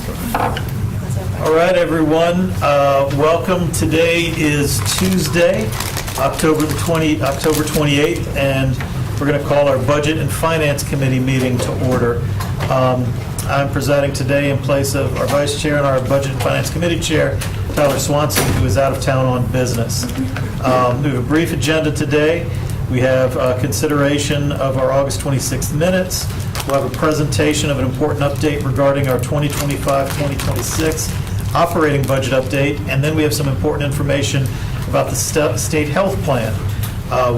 All right, everyone. Welcome. Today is Tuesday, October 28th, and we're going to call our Budget and Finance Committee meeting to order. I'm presiding today in place of our Vice Chair and our Budget and Finance Committee Chair, Tyler Swanson, who is out of town on business. We have a brief agenda today. We have consideration of our August 26th minutes. We'll have a presentation of an important update regarding our 2025-2026 operating budget update, and then we have some important information about the state health plan,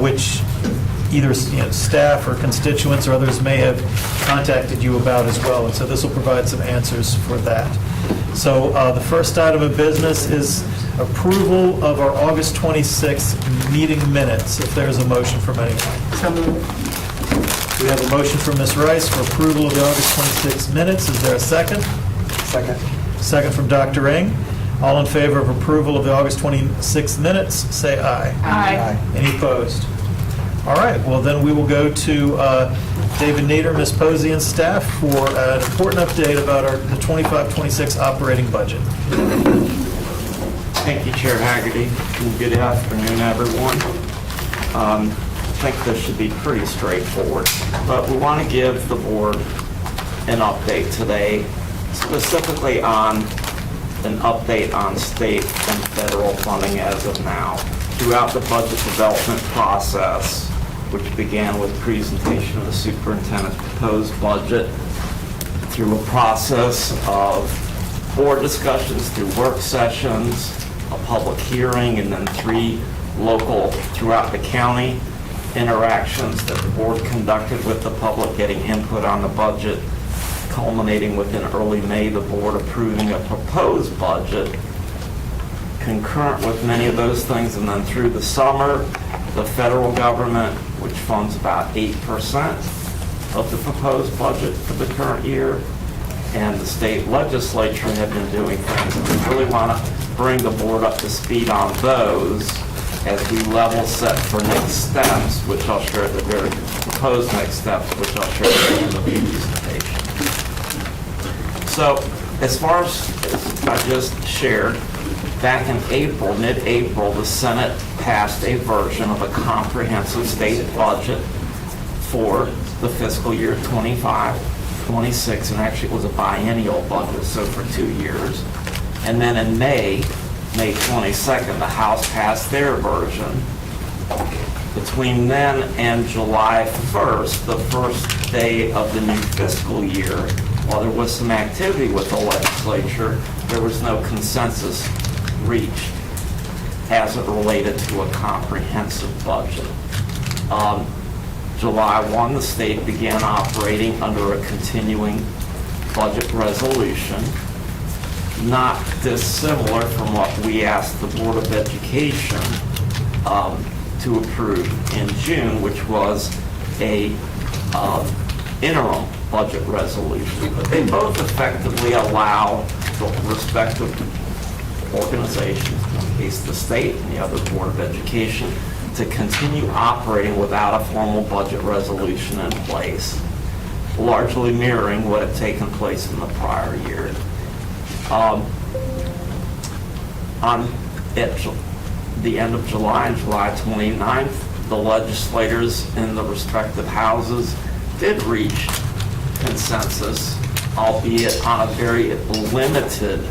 which either staff or constituents or others may have contacted you about as well, and so this will provide some answers for that. So the first item of business is approval of our August 26th meeting minutes, if there's a motion from anyone. So moved. We have a motion from Ms. Rice for approval of the August 26th minutes. Is there a second? Second. Second from Dr. Ing. All in favor of approval of the August 26th minutes, say aye. Aye. Any opposed? All right, well then we will go to David Nader, Ms. Posey, and staff for an important update about the 25-26 operating budget. Thank you, Chair Haggerty, and good afternoon, everyone. I think this should be pretty straightforward, but we want to give the board an update today, specifically on an update on state and federal funding as of now. Throughout the budget development process, which began with presentation of the superintendent's proposed budget, through a process of board discussions, through work sessions, a public hearing, and then 3 local throughout the county interactions that the board conducted with the public, getting input on the budget, culminating within early May, the board approving a proposed budget. Concurrent with many of those things, and then through the summer, the federal government, which funds about 8% of the proposed budget for the current year, and the state legislature have been doing things. And we really want to bring the board up to speed on those as we level set for next steps, which I'll share at the very proposed next steps, which I'll share at the end of the presentation. So as far as I just shared, back in April, mid-April, the Senate passed a version of a comprehensive state budget for the fiscal year 25-26, and actually it was a biennial budget, so for 2 years. And then in May 22nd, the House passed their version. Between then and July 1st, the first day of the new fiscal year, while there was some activity with the legislature, there was no consensus reached as it related to a comprehensive budget. July 1, the state began operating under a continuing budget resolution, not dissimilar from what we asked the Board of Education to approve in June, which was a interim budget resolution. But they both effectively allow the respective organizations, in one case the state and the other Board of Education, to continue operating without a formal budget resolution in place, largely mirroring what had taken place in the prior year. At the end of July, on July 29th, the legislators in the respective houses did reach consensus, albeit on a very limited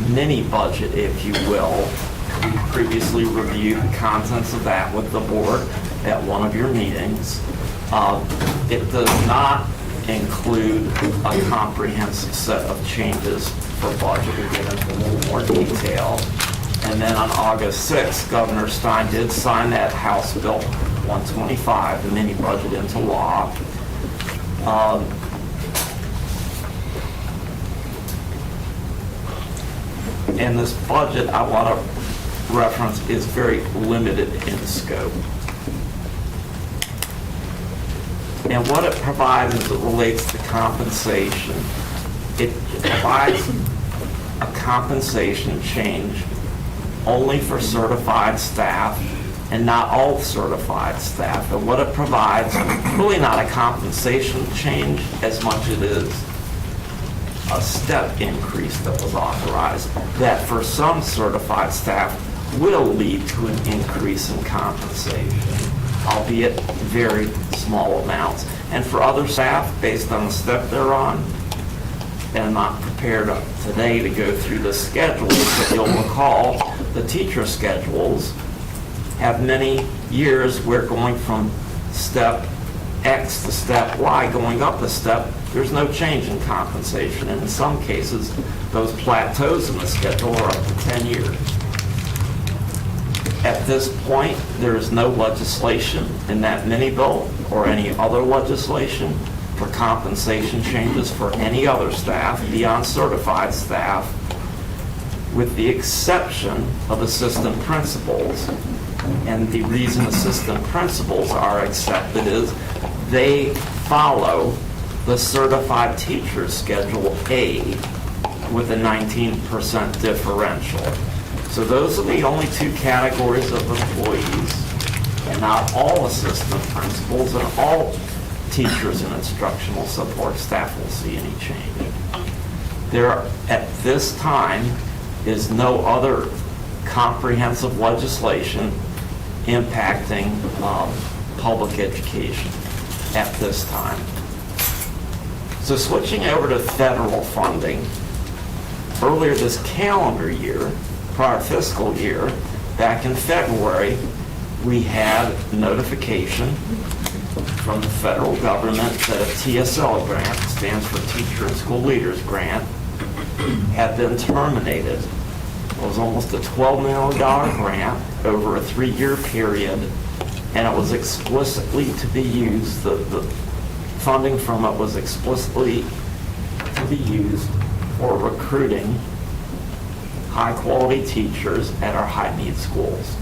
mini budget, if you will. We previously reviewed the contents of that with the board at one of your meetings. It does not include a comprehensive set of changes for budget. We get into a little more detail. And then on August 6th, Governor Stein did sign that House Bill 125, the mini budget, into law. And this budget, I want to reference, is very limited in scope. And what it provides as it relates to compensation, it provides a compensation change only for certified staff and not all certified staff. And what it provides, really not a compensation change as much as it is a step increase that was authorized that for some certified staff will lead to an increase in compensation, albeit very small amounts. And for other staff, based on the step they're on, and I'm not prepared today to go through the schedules, but you'll recall the teacher schedules have many years where going from step X to step Y, going up a step, there's no change in compensation. And in some cases, those plateaus in the schedule are up to 10 years. At this point, there is no legislation in that mini bill or any other legislation for compensation changes for any other staff beyond certified staff, with the exception of assistant principals. And the reason assistant principals are accepted is they follow the certified teacher schedule A with a 19% differential. So those are the only two categories of employees, and not all assistant principals and all teachers and instructional support staff will see any change. There, at this time, is no other comprehensive legislation impacting public education at this time. So switching over to federal funding, earlier this calendar year, prior fiscal year, back in February, we had notification from the federal government that a TSL grant, stands for Teacher and School Leaders Grant, had been terminated. It was almost a $12 million grant over a 3-year period, and it was explicitly to be used, the funding from it was explicitly to be used for recruiting high-quality teachers at our high-need schools.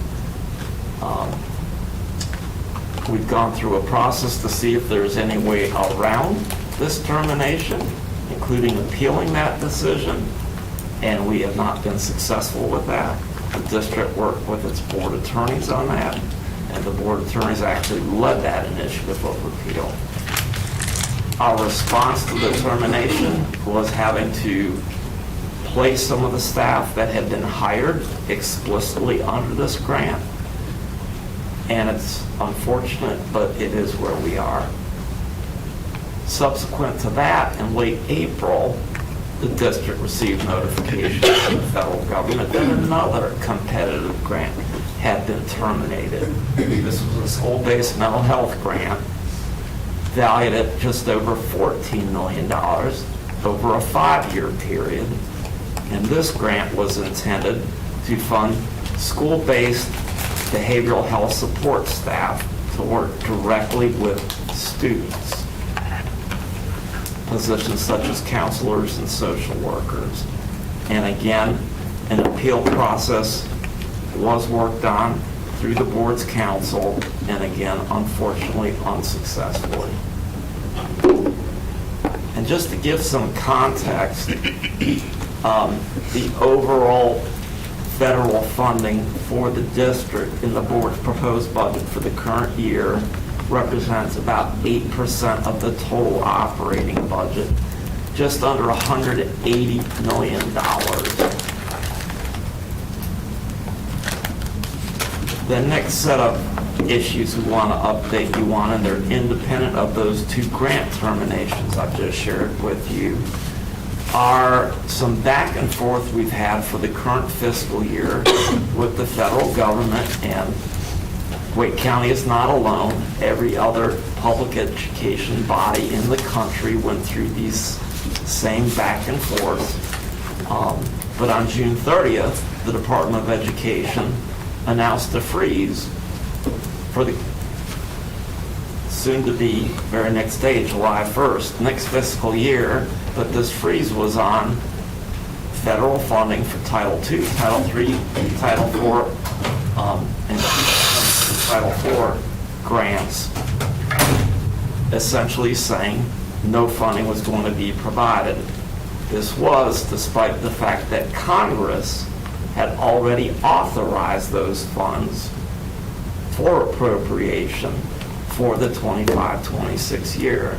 We've gone through a process to see if there's any way around this termination, including appealing that decision, and we have not been successful with that. The district worked with its board attorneys on that, and the board attorneys actually led that initiative of appeal. Our response to the termination was having to place some of the staff that had been hired explicitly under this grant. And it's unfortunate, but it is where we are. Subsequent to that, in late April, the district received notification from the federal government that another competitive grant had been terminated. This was a school-based mental health grant valued at just over $14 million over a 5-year period. And this grant was intended to fund school-based behavioral health support staff to work directly with students. Positions such as counselors and social workers. And again, an appeal process was worked on through the board's counsel, and again, unfortunately, unsuccessfully. And just to give some context, the overall federal funding for the district in the board's proposed budget for the current year represents about 8% of the total operating budget, just under $180 million. The next set of issues we want to update you on, and they're independent of those two grant terminations I've just shared with you, are some back and forth we've had for the current fiscal year with the federal government, and Wake County is not alone. Every other public education body in the country went through these same back and forth. But on June 30th, the Department of Education announced a freeze for the soon-to-be very next day, July 1st, next fiscal year. But this freeze was on federal funding for Title II, Title III, Title IV, and Title IV grants, essentially saying no funding was going to be provided. This was despite the fact that Congress had already authorized those funds for appropriation for the 25-26 year.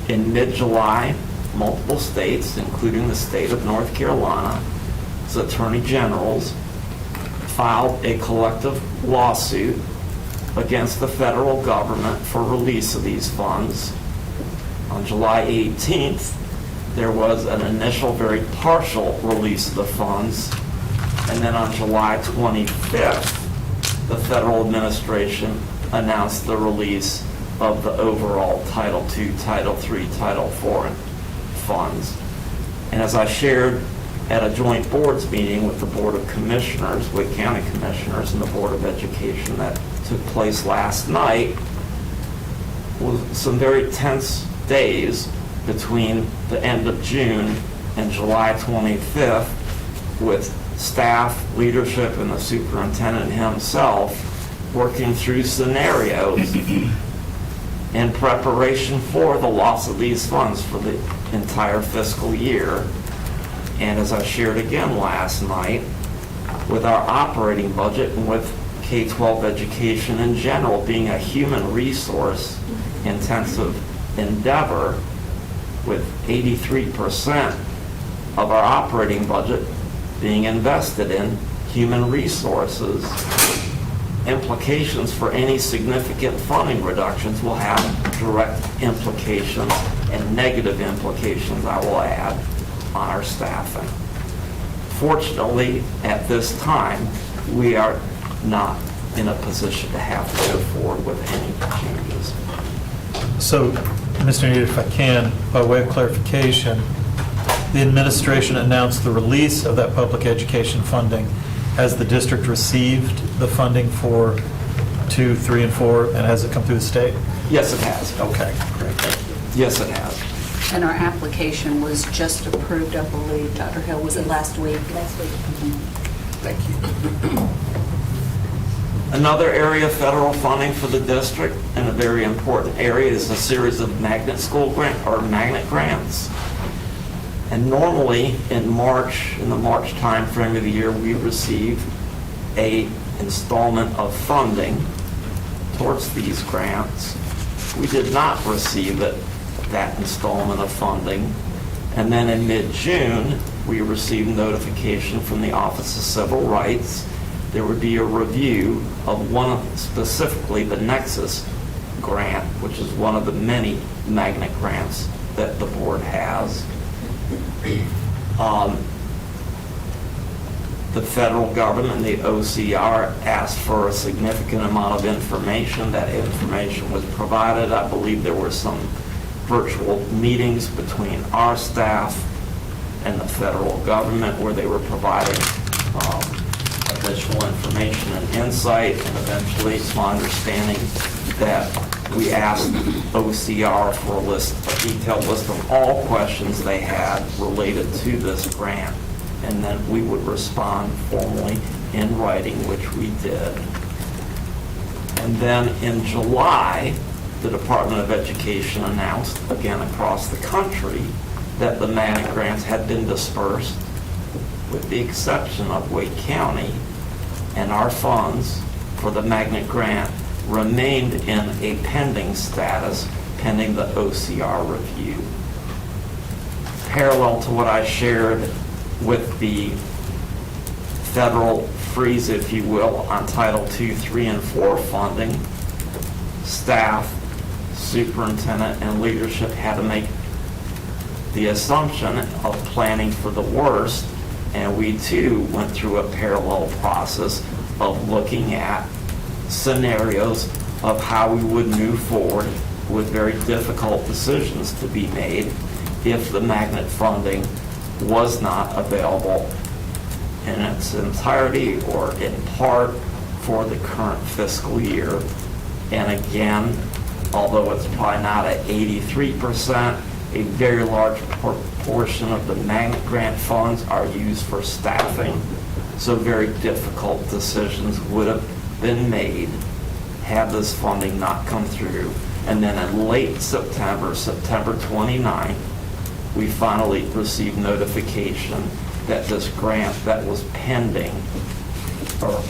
In mid-July, multiple states, including the state of North Carolina's attorney generals, filed a collective lawsuit against the federal government for release of these funds. On July 18th, there was an initial very partial release of the funds, and then on July 25th, the federal administration announced the release of the overall Title II, Title III, Title IV funds. And as I shared at a joint boards meeting with the Board of Commissioners, Wake County Commissioners, and the Board of Education that took place last night, was some very tense days between the end of June and July 25th with staff, leadership, and the superintendent himself working through scenarios in preparation for the loss of these funds for the entire fiscal year. And as I shared again last night, with our operating budget and with K-12 education in general being a human resource intensive endeavor, with 83% of our operating budget being invested in human resources, implications for any significant funding reductions will have direct implications and negative implications, I will add, on our staffing. Fortunately, at this time, we are not in a position to have to go forward with any changes. So, Mr. Needham, if I can, by way of clarification, the administration announced the release of that public education funding. Has the district received the funding for 2, 3, and 4, and has it come through the state? Yes, it has. Okay, great. Thank you. Yes, it has. And our application was just approved, I believe, Dr. Hill, was it last week? Last week. Thank you. Another area of federal funding for the district, and a very important area, is a series of magnet school grant or magnet grants. And normally in the March timeframe of the year, we receive a installment of funding towards these grants. We did not receive that installment of funding. And then in mid-June, we received notification from the Office of Civil Rights. There would be a review of one of, specifically the Nexus grant, which is one of the many magnet grants that the board has. The federal government, the OCR, asked for a significant amount of information. That information was provided. I believe there were some virtual meetings between our staff and the federal government where they were providing additional information and insight, and eventually it's my understanding that we asked OCR for a detailed list of all questions they had related to this grant, and then we would respond formally in writing, which we did. And then in July, the Department of Education announced, again across the country, that the magnet grants had been dispersed, with the exception of Wake County, and our funds for the magnet grant remained in a pending status, pending the OCR review. Parallel to what I shared with the federal freeze, if you will, on Title II, 3, and 4 funding, staff, superintendent, and leadership had to make the assumption of planning for the worst, and we too went through a parallel process of looking at scenarios of how we would move forward with very difficult decisions to be made if the magnet funding was not available in its entirety or in part for the current fiscal year. And again, although it's probably not at 83%, a very large proportion of the magnet grant funds are used for staffing, so very difficult decisions would have been made had this funding not come through. And then in late September, September 29th, we finally received notification that this grant that was pending or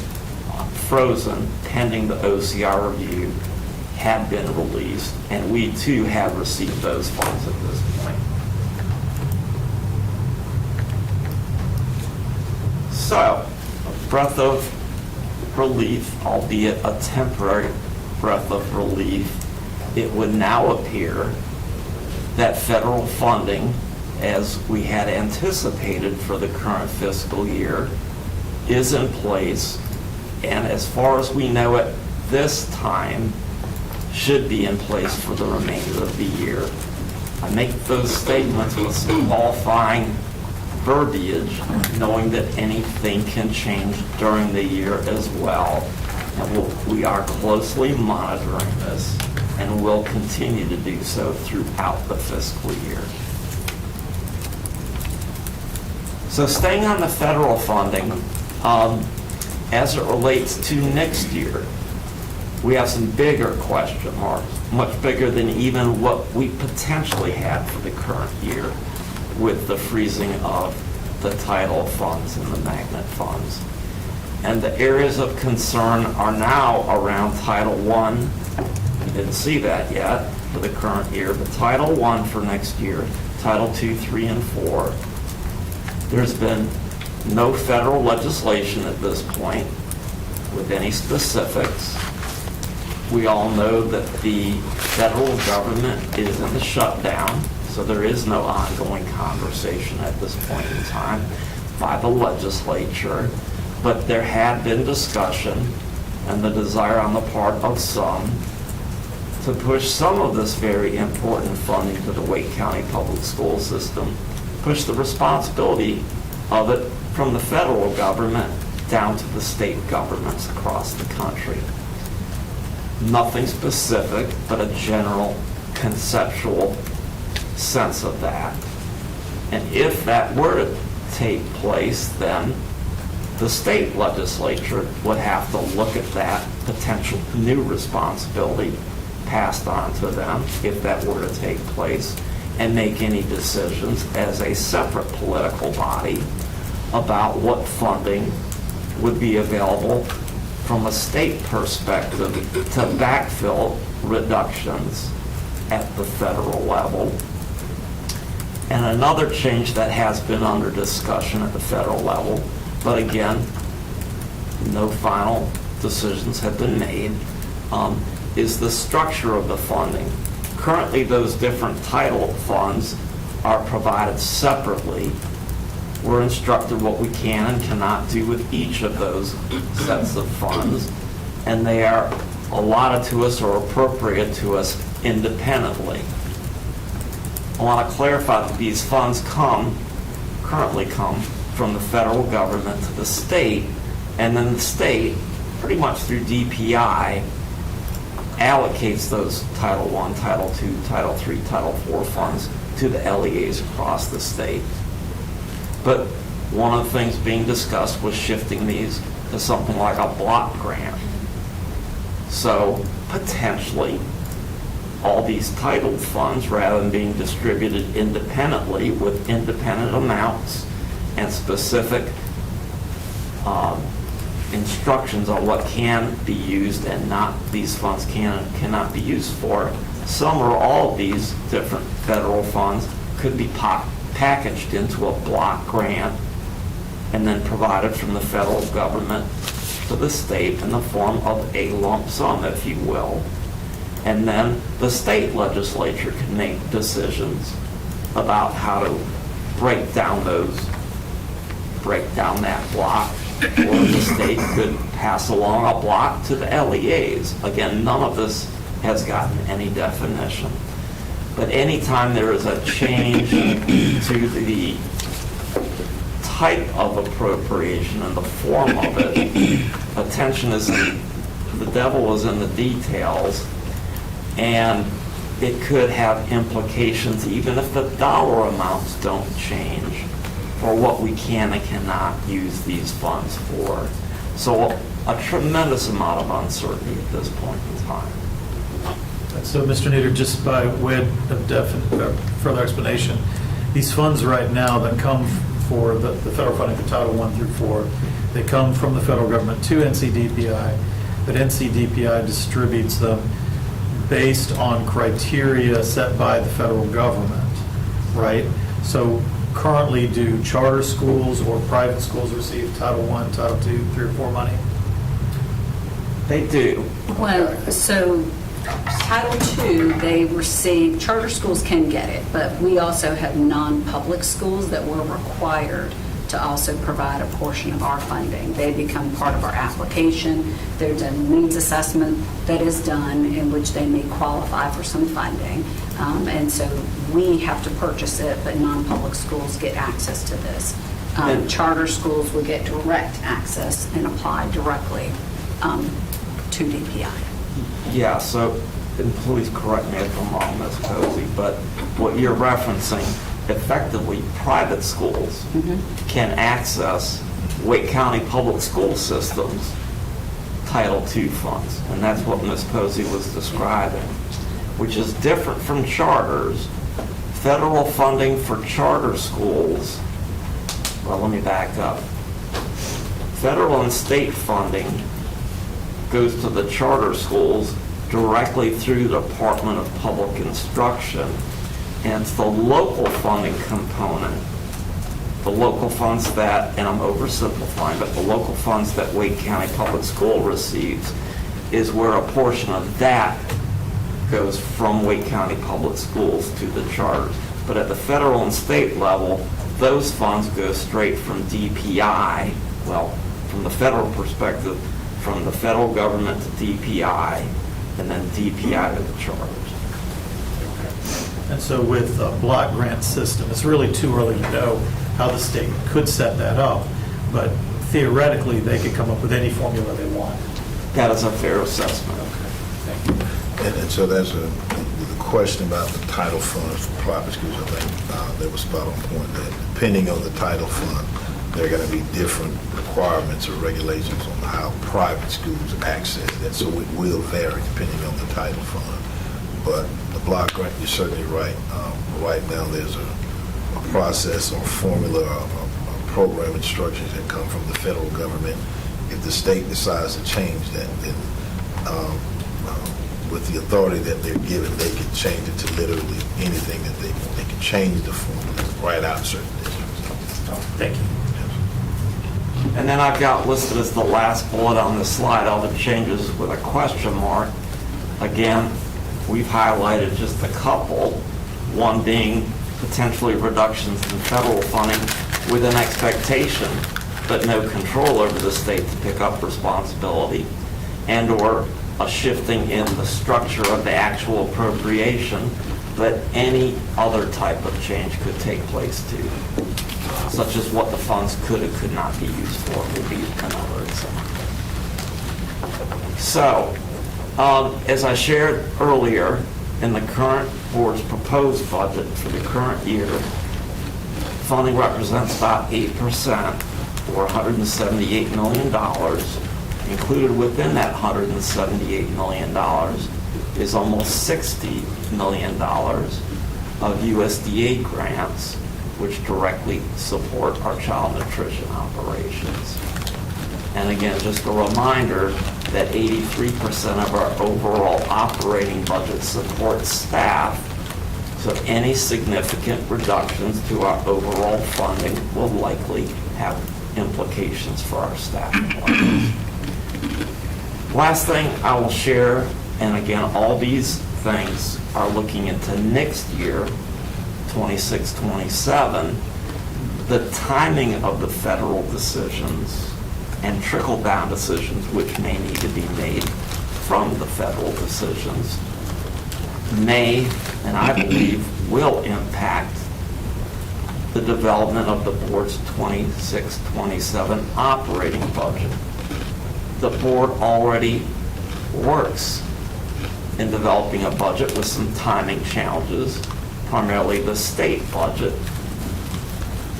frozen pending the OCR review had been released, and we too have received those funds at this point. So, a breath of relief, albeit a temporary breath of relief, it would now appear that federal funding, as we had anticipated for the current fiscal year, is in place, and as far as we know at this time, should be in place for the remainder of the year. I make those statements with some qualifying verbiage, knowing that anything can change during the year as well. And we are closely monitoring this and will continue to do so throughout the fiscal year. So staying on the federal funding, as it relates to next year, we have some bigger question marks, much bigger than even what we potentially had for the current year with the freezing of the title funds and the magnet funds. And the areas of concern are now around Title I. You didn't see that yet for the current year, but Title I for next year, Title II, III, and IV. There's been no federal legislation at this point with any specifics. We all know that the federal government is in the shutdown, so there is no ongoing conversation at this point in time by the legislature. But there had been discussion and the desire on the part of some to push some of this very important funding to the Wake County Public School System, push the responsibility of it from the federal government down to the state governments across the country. Nothing specific, but a general conceptual sense of that. And if that were to take place, then the state legislature would have to look at that potential new responsibility passed on to them, if that were to take place, and make any decisions as a separate political body about what funding would be available from a state perspective to backfill reductions at the federal level. And another change that has been under discussion at the federal level, but again, no final decisions have been made, is the structure of the funding. Currently, those different title funds are provided separately. We're instructed what we can and cannot do with each of those sets of funds, and they are allotted to us or appropriate to us independently. I want to clarify that these funds currently come from the federal government to the state, and then the state, pretty much through DPI, allocates those Title I, Title II, Title III, Title IV funds to the LEAs across the state. But one of the things being discussed was shifting these to something like a block grant. So potentially, all these titled funds, rather than being distributed independently with independent amounts and specific instructions on what can be used and not, these funds cannot be used for, some or all of these different federal funds could be packaged into a block grant and then provided from the federal government to the state in the form of a lump sum, if you will. And then the state legislature can make decisions about how to break down that block, or the state could pass along a block to the LEAs. Again, none of this has gotten any definition. But anytime there is a change to the type of appropriation and the form of it, attention is the devil is in the details, and it could have implications even if the dollar amounts don't change for what we can and cannot use these funds for. So a tremendous amount of uncertainty at this point in time. So, Mr. Nader, just by way of further explanation, these funds right now that come for the federal funding for Title I through IV, they come from the federal government to NCDPI, but NCDPI distributes them based on criteria set by the federal government, right? So currently, do charter schools or private schools receive Title I, Title II, 3 or 4 money? They do. Well, so Title II, they receive, charter schools can get it, but we also have non-public schools that we're required to also provide a portion of our funding. They become part of our application. There's a needs assessment that is done in which they may qualify for some funding. And so we have to purchase it, but non-public schools get access to this. Charter schools will get direct access and apply directly to DPI. Yeah, so, and please correct me if I'm wrong, Ms. Posey, but what you're referencing, effectively, private schools can access Wake County Public School System's Title II funds, and that's what Ms. Posey was describing, which is different from charters. Federal funding for charter schools, well, let me back up. Federal and state funding goes to the charter schools directly through the Department of Public Instruction, and it's the local funding component, the local funds that, and I'm oversimplifying, but the local funds that Wake County Public School receives is where a portion of that goes from Wake County Public Schools to the charters. But at the federal and state level, those funds go straight from DPI, well, from the federal perspective, from the federal government to DPI, and then DPI to the charters. And so with a block grant system, it's really too early to know how the state could set that up, but theoretically, they could come up with any formula they want. That is a fair assessment. Thank you. And so there's a question about the title funds for private schools. I think they were spot on point that depending on the title fund, there are going to be different requirements or regulations on how private schools access that. So it will vary depending on the title fund. But the block grant, you're certainly right. Right now, there's a process or formula of program instructions that come from the federal government. If the state decides to change that, then with the authority that they're given, they can change it to literally anything that they want. They can change the formula right out of certain districts. Thank you. And then I've got listed as the last bullet on this slide, all the changes with a question mark. Again, we've highlighted just a couple, one being potentially reductions in federal funding with an expectation but no control over the state to pick up responsibility, and or a shifting in the structure of the actual appropriation, but any other type of change could take place too, such as what the funds could or could not be used for would be another example. So, as I shared earlier, in the current board's proposed budget for the current year, funding represents about 8%, or $178 million. Included within that $178 million is almost $60 million of USDA grants, which directly support our child nutrition operations. And again, just a reminder that 83% of our overall operating budget supports staff, so any significant reductions to our overall funding will likely have implications for our staff budgets. Last thing I will share, and again, all these things are looking into next year, 26-27, the timing of the federal decisions and trickle-down decisions which may need to be made from the federal decisions may, and I believe will impact the development of the board's 26-27 operating budget. The board already works in developing a budget with some timing challenges, primarily the state budget.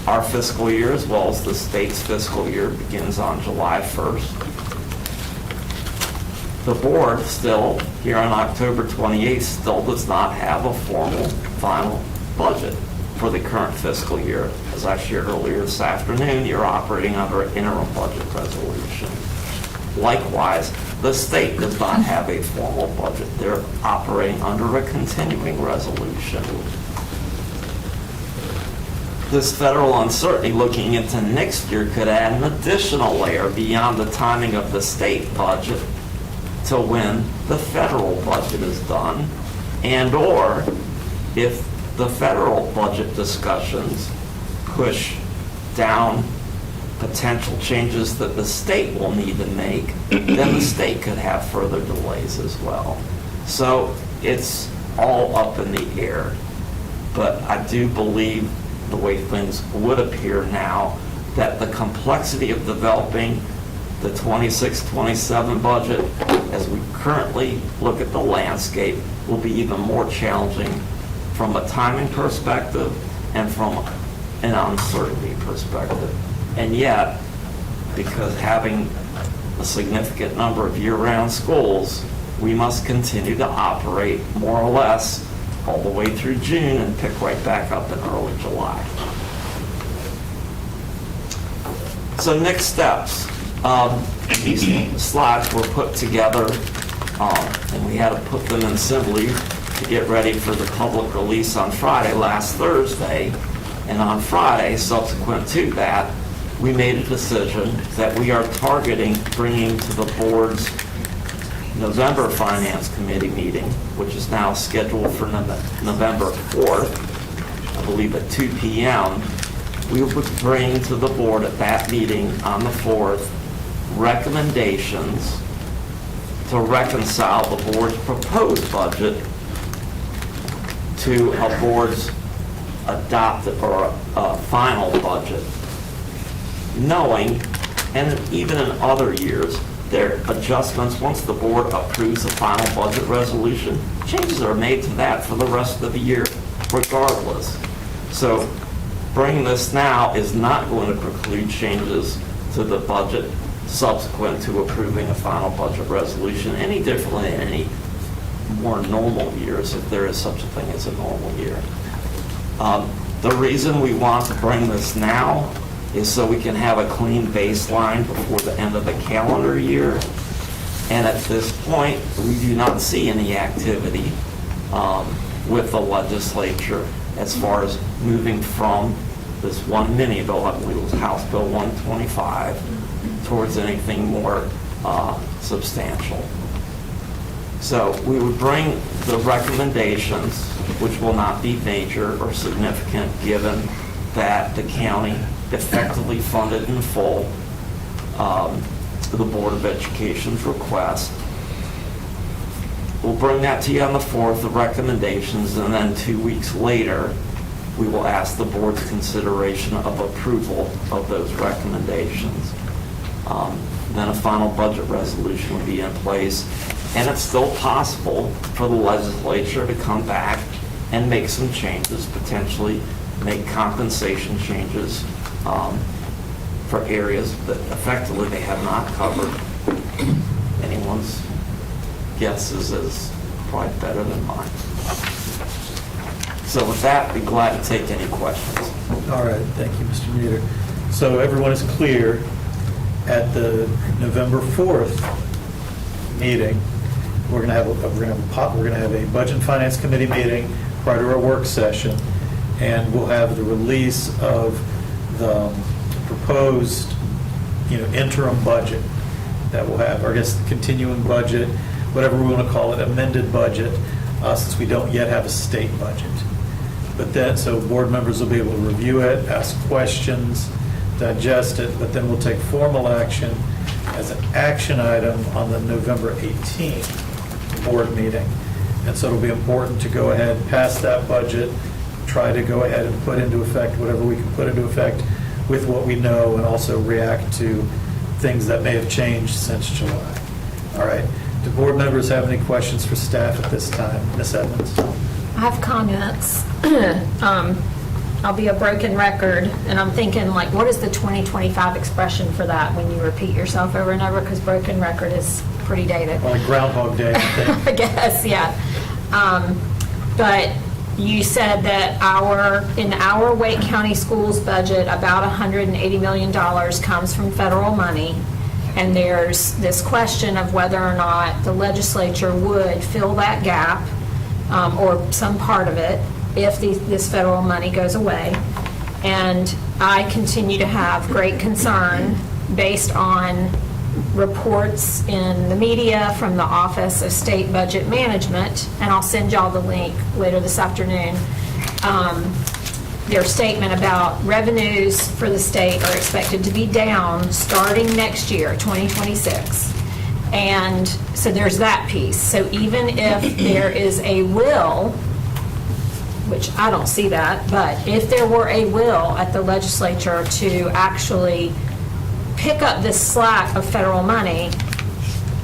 Our fiscal year, as well as the state's fiscal year, begins on July 1st. The board still, here on October 28th, still does not have a formal final budget for the current fiscal year. As I shared earlier this afternoon, you're operating under an interim budget resolution. Likewise, the state does not have a formal budget. They're operating under a continuing resolution. this federal uncertainty looking into next year could add an additional layer beyond the timing of the state budget to when the federal budget is done, and/or if the federal budget discussions push down potential changes that the state will need to make, then the state could have further delays as well. So it's all up in the air. But I do believe the way things would appear now, that the complexity of developing the 26-27 budget as we currently look at the landscape will be even more challenging from a timing perspective and from an uncertainty perspective. And yet, because having a significant number of year-round schools, we must continue to operate more or less all the way through June and pick right back up in early July. So next steps. These slides were put together and we had to put them in Assembly to get ready for the public release on Friday, last Thursday. And on Friday, subsequent to that, we made a decision that we are targeting bringing to the board's November Finance Committee meeting, which is now scheduled for November 4th, I believe at 2 p.m. We will bring to the board at that meeting on the 4th recommendations to reconcile the board's proposed budget to a board's adopted or a final budget, knowing, and even in other years, there are adjustments once the board approves the final budget resolution. Changes are made to that for the rest of the year regardless. So bringing this now is not going to preclude changes to the budget subsequent to approving a final budget resolution any differently than any more normal years, if there is such a thing as a normal year. The reason we want to bring this now is so we can have a clean baseline before the end of the calendar year. And at this point, we do not see any activity with the legislature as far as moving from this one mini bill, I believe it was House Bill 125, towards anything more substantial. So we would bring the recommendations, which will not be major or significant given that the county effectively funded in full the Board of Education's request. We'll bring that to you on the 4th, the recommendations, and then 2 weeks later, we will ask the board's consideration of approval of those recommendations. Then a final budget resolution will be in place, and it's still possible for the legislature to come back and make some changes, potentially make compensation changes for areas that effectively they have not covered. Anyone's guesses is probably better than mine. So with that, I'd be glad to take any questions. All right, thank you, Mr. Reader. So everyone is clear, at the November 4th meeting, we're going to have a Budget and Finance Committee meeting prior to our work session, and we'll have the release of the proposed, interim budget that we'll have, or I guess continuing budget, whatever we want to call it, amended budget, since we don't yet have a state budget. But then, so board members will be able to review it, ask questions, digest it, but then we'll take formal action as an action item on the November 18th board meeting. And so it'll be important to go ahead, pass that budget, try to go ahead and put into effect whatever we can put into effect with what we know, and also react to things that may have changed since July. All right. Do board members have any questions for staff at this time? Ms. Edmonds? I have comments. I'll be a broken record, and I'm thinking, like, what is the 2025 expression for that when you repeat yourself over and over? Because broken record is pretty dated. Like Groundhog Day, I think. I guess, yeah. But you said that in our Wake County Schools budget, about $180 million comes from federal money. And there's this question of whether or not the legislature would fill that gap, or some part of it, if this federal money goes away. And I continue to have great concern based on reports in the media from the Office of State Budget Management, and I'll send y'all the link later this afternoon, their statement about revenues for the state are expected to be down starting next year, 2026. And so there's that piece. So even if there is a will, which I don't see that, but if there were a will at the legislature to actually pick up this slack of federal money,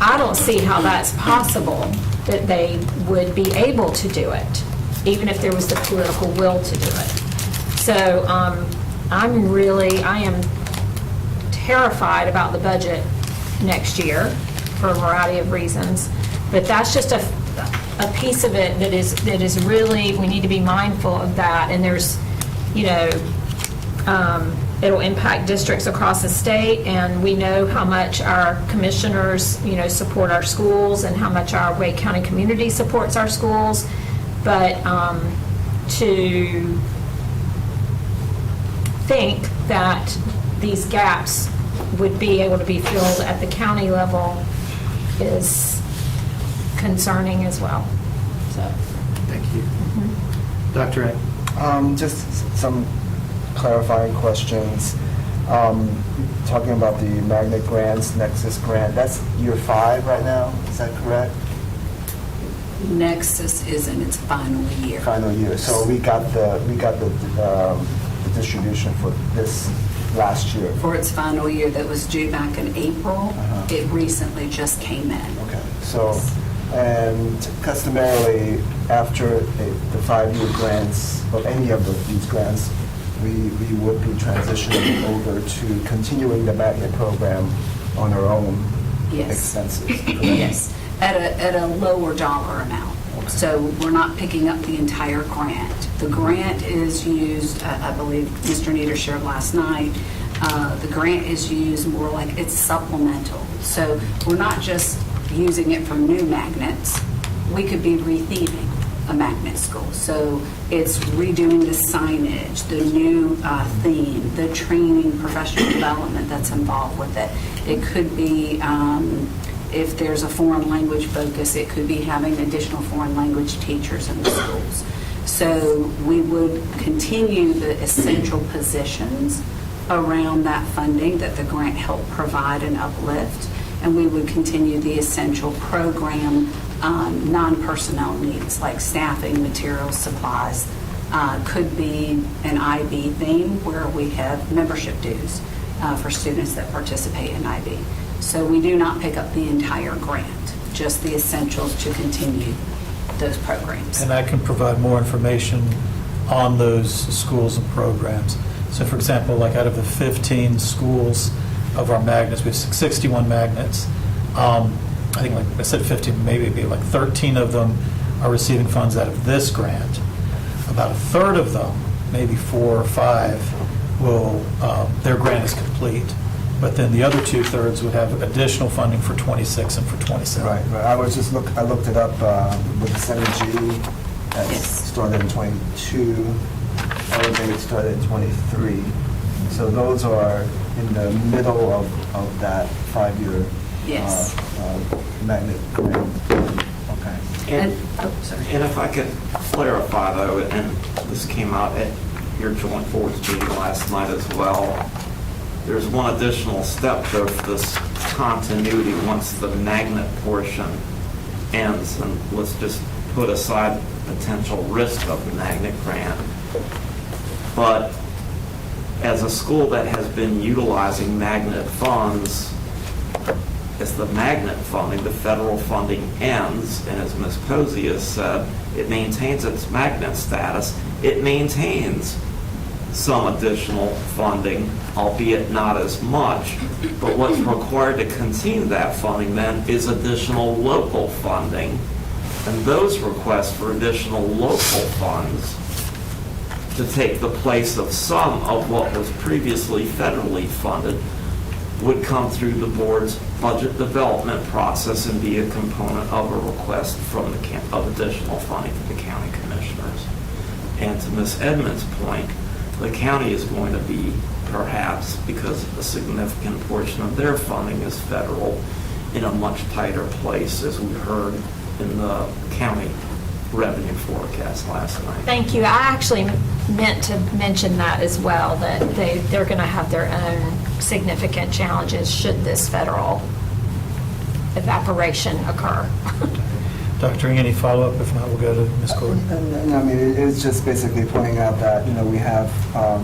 I don't see how that's possible that they would be able to do it, even if there was the political will to do it. So I am terrified about the budget next year for a variety of reasons, but that's just a piece of it that is really, we need to be mindful of that. And there's, it'll impact districts across the state, and we know how much our commissioners, support our schools and how much our Wake County community supports our schools. But to think that these gaps would be able to be filled at the county level is concerning as well. So. Thank you. Dr. Ed? Just some clarifying questions. Talking about the magnet grants, Nexus grant, that's year 5 right now, is that correct? Nexus is in its final year. Final year. So we got the distribution for this last year. For its final year that was due back in April, it recently just came in. Okay. So, and customarily, after the 5-year grants, or any of these grants, we would be transitioning over to continuing the magnet program on our own Yes. expenses. correct? Yes, at a lower dollar amount. So we're not picking up the entire grant. The grant is used, I believe Mr. Nieder shared last night, the grant is used more like it's supplemental. So we're not just using it for new magnets. We could be retheming a magnet school. So it's redoing the signage, the new theme, the training, professional development that's involved with it. It could be, if there's a foreign language focus, it could be having additional foreign language teachers in the schools. So we would continue the essential positions around that funding that the grant helped provide and uplift, and we would continue the essential program non-personnel needs like staffing, materials, supplies. Could be an IB theme where we have membership dues for students that participate in IB. So we do not pick up the entire grant, just the essentials to continue those programs. And I can provide more information on those schools and programs. So for example, like out of the 15 schools of our magnets, we have 61 magnets. I think, like I said, 15, maybe it'd be like 13 of them are receiving funds out of this grant. About a third of them, maybe 4 or 5, will, their grant is complete. But then the other 2/3 would have additional funding for 26 and for 27. Right. I was just I looked it up with the Synergy that Yes. started in 22, Elevate started in 23. So those are in the middle of that 5-year Yes. magnet grant. Okay. And, oh, sorry. And if I could clarify though, and this came out at your joint boards meeting last night as well, there's one additional step though for this continuity once the magnet portion ends, and let's just put aside potential risk of the magnet grant. But as a school that has been utilizing magnet funds, as the magnet funding, the federal funding ends, and as Ms. Posey has said, it maintains its magnet status. It maintains some additional funding, albeit not as much. But what's required to continue that funding then is additional local funding. And those requests for additional local funds to take the place of some of what was previously federally funded would come through the board's budget development process and be a component of a request from of additional funding for the county commissioners. And to Ms. Edmonds' point, The county is going to be, perhaps, because a significant portion of their funding is federal, in a much tighter place, as we heard in the county revenue forecast last night. Thank you. I actually meant to mention that as well, that they're going to have their own significant challenges should this federal evaporation occur. Dr. Ng, any follow-up? If not, we'll go to Ms. Gordon. And I mean, it's just basically pointing out that, we have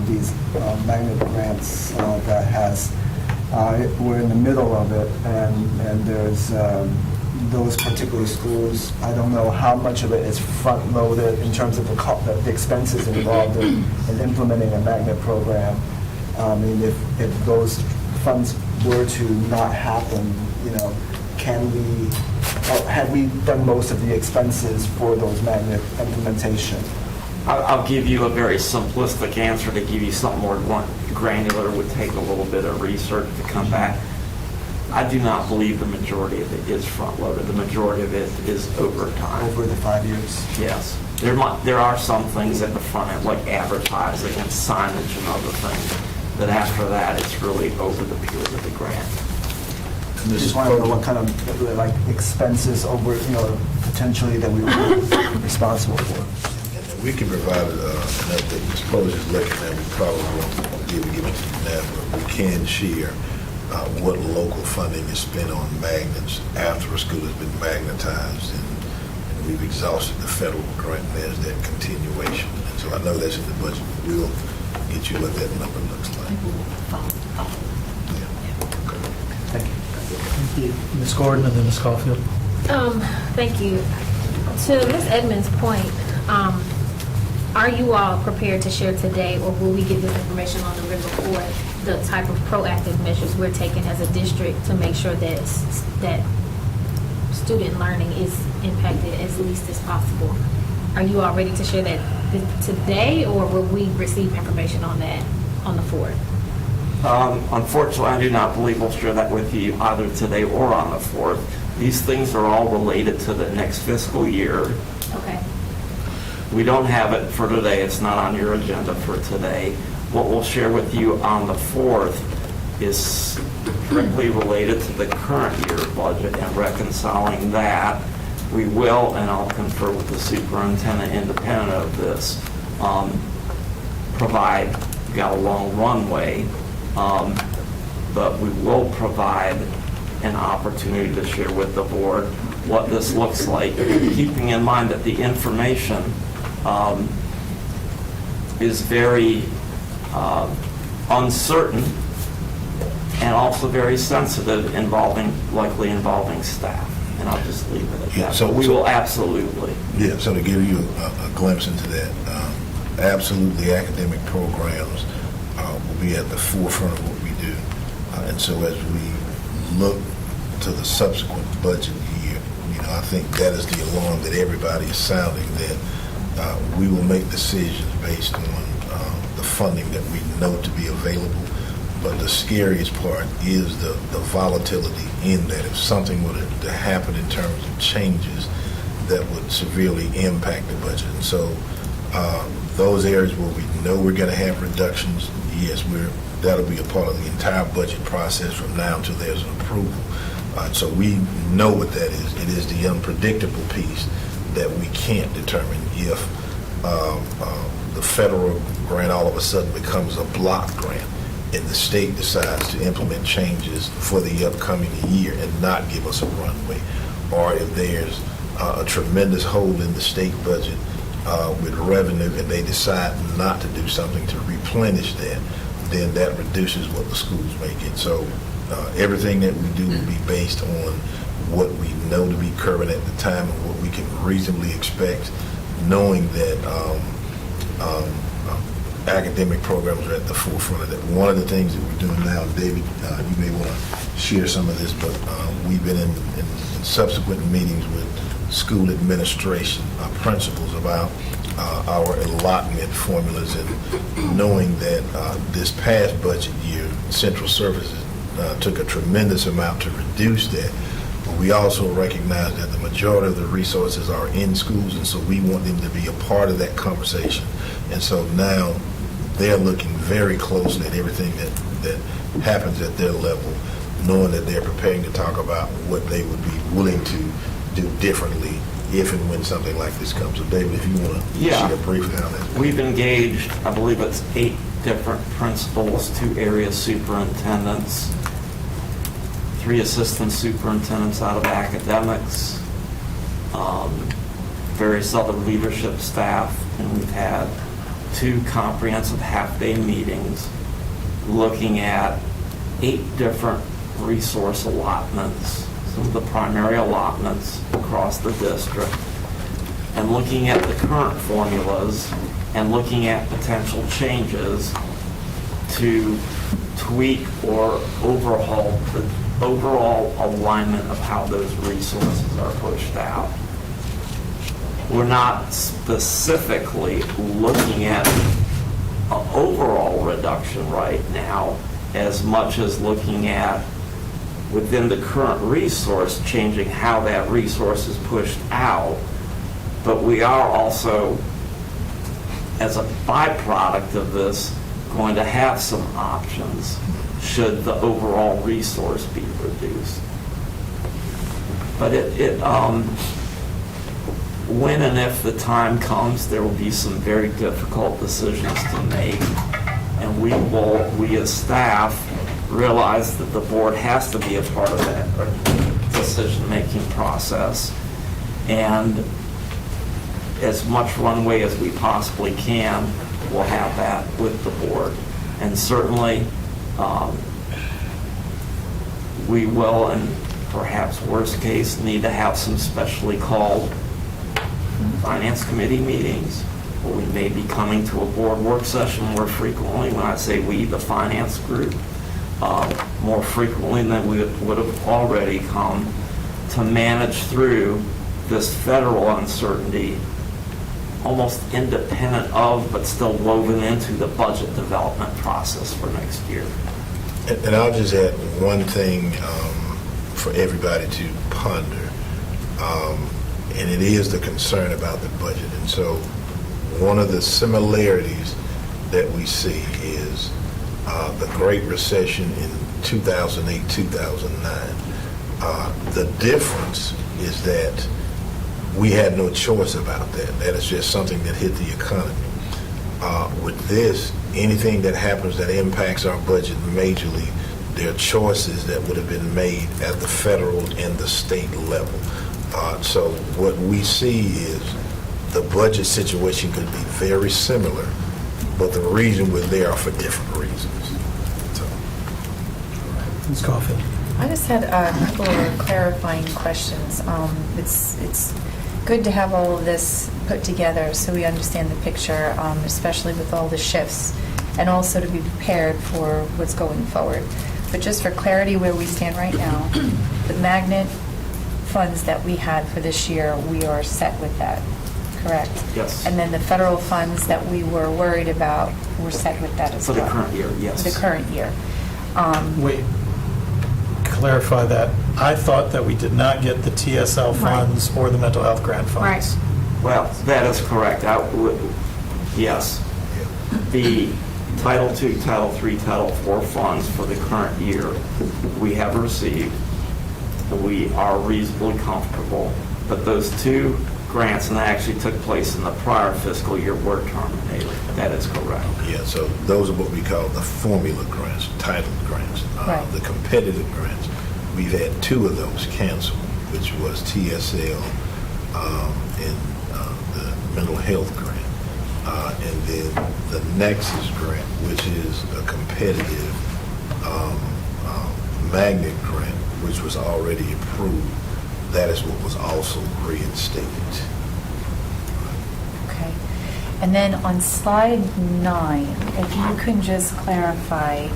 these magnet grants that has, we're in the middle of it, and there's those particular schools, I don't know how much of it is front-loaded in terms of the expenses involved in implementing a magnet program. I mean, if those funds were to not happen, can we, or have we done most of the expenses for those magnet implementation? I'll give you a very simplistic answer. To give you something more granular would take a little bit of research to come back. I do not believe the majority of it is front-loaded. The majority of it is overtime. Over the 5 years? Yes. There are some things at the front end, like advertising and signage and other things, but after that, it's really over the period of the grant. Just want to know what kind of, expenses over, potentially that we would be responsible for. And we can provide an update. Ms. Pose is looking at, we probably won't be able to give it to you now, but we can share what local funding is spent on magnets after a school has been magnetized, and we've exhausted the federal grant, and there's that continuation. And so I know that's in the budget, but we'll get you what that number looks like. Thank you. Thank you. Ms. Gordon and then Ms. Caulfield. Thank you. To Ms. Edmonds' point, are you all prepared to share today, or will we get this information on November 4th, the type of proactive measures we're taking as a district to make sure that student learning is impacted as least as possible? Are you all ready to share that today, or will we receive information on that on the 4th? Unfortunately, I do not believe we'll share that with you either today or on the 4th. These things are all related to the next fiscal year. Okay. We don't have it for today. It's not on your agenda for today. What we'll share with you on the 4th is strictly related to the current year budget and reconciling that. We will, and I'll confer with the superintendent independent of this, provide, got a long runway, but we will provide an opportunity to share with the board what this looks like, keeping in mind that the information is very uncertain and also very sensitive, likely involving staff. And I'll just leave it at Yeah, that. so- But we so- will absolutely. Yeah, so to give you a glimpse into that, absolutely academic programs will be at the forefront of what we do. And so as we look to the subsequent budget year, I think that is the alarm that everybody is sounding, that we will make decisions based on the funding that we know to be available. But the scariest part is the volatility in that. If something were to happen in terms of changes that would severely impact the budget. And so those areas where we know we're going to have reductions, yes, that'll be a part of the entire budget process from now until there's an approval. So we know what that is. It is the unpredictable piece that we can't determine if the federal grant all of a sudden becomes a block grant and the state decides to implement changes for the upcoming year and not give us a runway, or if there's a tremendous hole in the state budget with revenue and they decide not to do something to replenish that, then that reduces what the schools may get. So everything that we do will be based on what we know to be current at the time and what we can reasonably expect, knowing that academic programs are at the forefront of that. One of the things that we're doing now, David, you may want to share some of this, but we've been in subsequent meetings with school administration, principals about our allotment formulas, and knowing that this past budget year, Central Services took a tremendous amount to reduce that. But we also recognize that the majority of the resources are in schools, and so we want them to be a part of that conversation. And so now they're looking very closely at everything that happens at their level, knowing that they're preparing to talk about what they would be willing to do differently if and when something like this comes. So David, if you want to Yeah. share briefly on that. We've engaged, I believe it's 8 different principals, 2 area superintendents, 3 assistant superintendents out of academics, various other leadership staff, and we've had 2 comprehensive half-day meetings looking at 8 different resource allotments, some of the primary allotments across the district, and looking at the current formulas and looking at potential changes to tweak or overhaul the overall alignment of how those resources are pushed out. We're not specifically looking at an overall reduction right now as much as looking at within the current resource, changing how that resource is pushed out. But we are also, as a byproduct of this, going to have some options should the overall resource be reduced. But when and if the time comes, there will be some very difficult decisions to make. And we as staff realize that the board has to be a part of that decision-making process. And as much runway as we possibly can, we'll have that with the board. And certainly, we will, and perhaps worst case, need to have some specially called finance committee meetings, or we may be coming to a board work session more frequently. When I say we, the finance group, more frequently than we would have already come to manage through this federal uncertainty, almost independent of, but still woven into the budget development process for next year. And I'll just add one thing for everybody to ponder, and it is the concern about the budget. And so one of the similarities that we see is the Great Recession in 2008, 2009. The difference is that we had no choice about that. That is just something that hit the economy. With this, anything that happens that impacts our budget majorly, there are choices that would have been made at the federal and the state level. So what we see is the budget situation could be very similar, but the reason we're there are for different reasons. So. Ms. Caulfield. I just had a couple of clarifying questions. It's good to have all of this put together so we understand the picture, especially with all the shifts, and also to be prepared for what's going forward. But just for clarity where we stand right now, the magnet funds that we had for this year, we are set with that, correct? Yes. And then the federal funds that we were worried about, we're set with that as For well? the current year, yes. For the current year. Wait, clarify that. I thought that we did not get the TSL funds or the mental health grant funds. Well, that is correct. Yes. The Title II, Title III, Title IV funds for the current year we have received. We are reasonably comfortable. But those 2 grants, and that actually took place in the prior fiscal year, were terminated. That is correct. Yeah, so those are what we call the formula grants, titled grants. Right. The competitive grants, we've had 2 of those canceled, which was TSL and the mental health grant. And then the Nexus grant, which is a competitive magnet grant, which was already approved. That is what was also reinstated. Okay. And then on slide 9, if you can just clarify,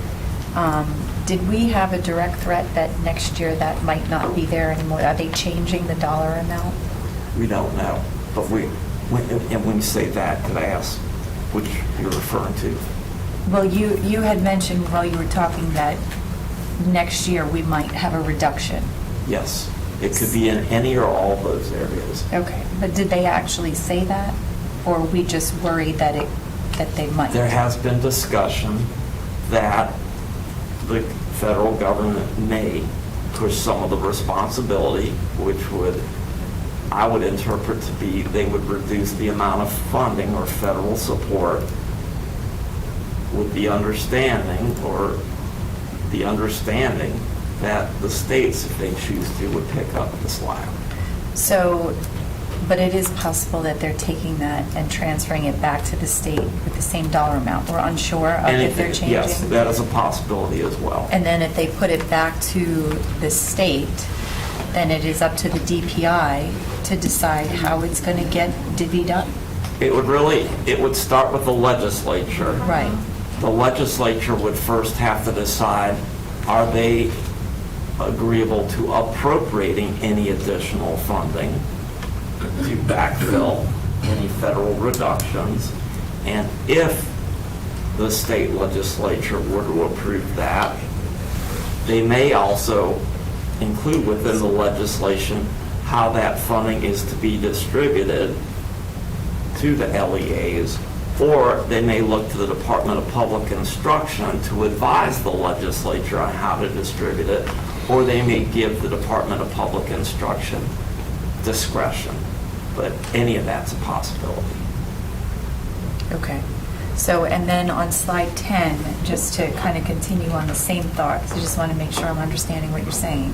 did we have a direct threat that next year that might not be there anymore? Are they changing the dollar amount? We don't know. But when you say that, could I ask which you're referring to? Well, you had mentioned while you were talking that next year we might have a reduction. Yes. It could be in any or all of those areas. Okay. But did they actually say that? Or are we just worried that it that they might? There has been discussion that the federal government may push some of the responsibility, which would, I would interpret to be, they would reduce the amount of funding or federal support with the understanding that the states, if they choose to, would pick up the slack. So, but it is possible that they're taking that and transferring it back to the state with the same dollar amount. We're unsure of And if they're changing. Yes, that is a possibility as well. And then if they put it back to the state, then it is up to the DPI to decide how it's going to get divvied up. It would start with the legislature. Right. The legislature would first have to decide, are they agreeable to appropriating any additional funding to backfill any federal reductions? And if the state legislature were to approve that, they may also include within the legislation how that funding is to be distributed to the LEAs, or they may look to the Department of Public Instruction to advise the legislature on how to distribute it, or they may give the Department of Public Instruction discretion. But any of that's a possibility. Okay. So, and then on slide 10, just to kind of continue on the same thoughts, I just want to make sure I'm understanding what you're saying.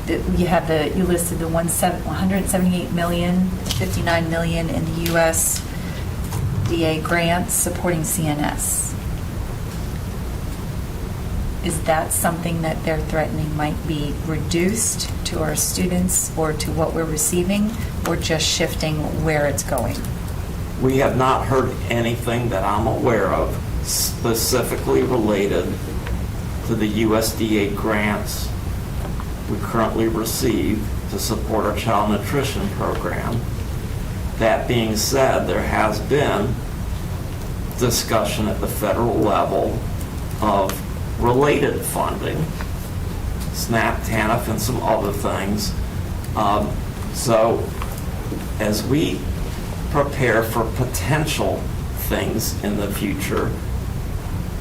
You listed the 178 million, 59 million in the USDA grants supporting CNS. Is that something that they're threatening might be reduced to our students or to what we're receiving, or just shifting where it's going? We have not heard anything that I'm aware of specifically related to the USDA grants we currently receive to support our child nutrition program. That being said, there has been discussion at the federal level of related funding, SNAP, TANF, and some other things. So as we prepare for potential things in the future,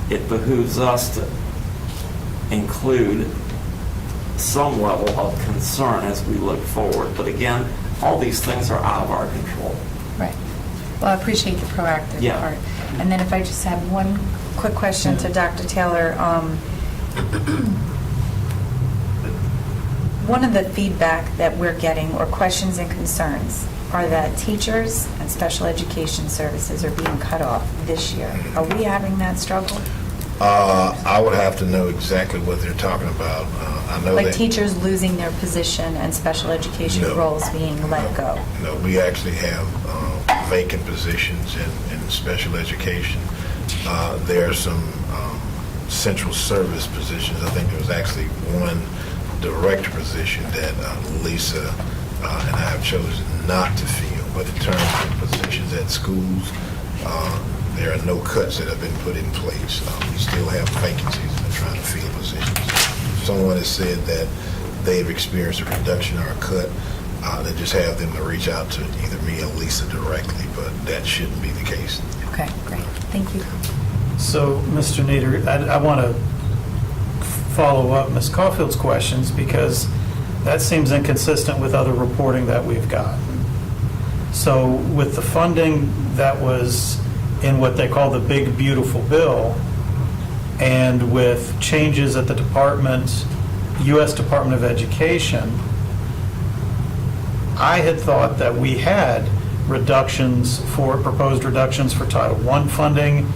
it behooves us to include some level of concern as we look forward. But again, all these things are out of our control. Right. Well, I appreciate the proactive Yeah. part. And then if I just have one quick question to Dr. Taylor. One of the feedback that we're getting, or questions and concerns, are that teachers and special education services are being cut off this year. Are we having that struggle? I would have to know exactly what they're talking about. I know Like that. teachers losing their position and special education No. roles being let go? No, we actually have vacant positions in special education. There are some central service positions. I think there was actually one director position that Lisa and I have chosen not to fill. But in terms of positions at schools, there are no cuts that have been put in place. We still have vacancies and are trying to fill positions. If someone has said that they've experienced a reduction or a cut, then just have them to reach out to either me or Lisa directly, but that shouldn't be the case. Okay, great. Thank you. So, Mr. Nader, I want to follow up Ms. Caulfield's questions because that seems inconsistent with other reporting that we've got. So with the funding that was in what they call the Big Beautiful Bill, and with changes at the U.S. Department of Education, I had thought that we had proposed reductions for Title I funding,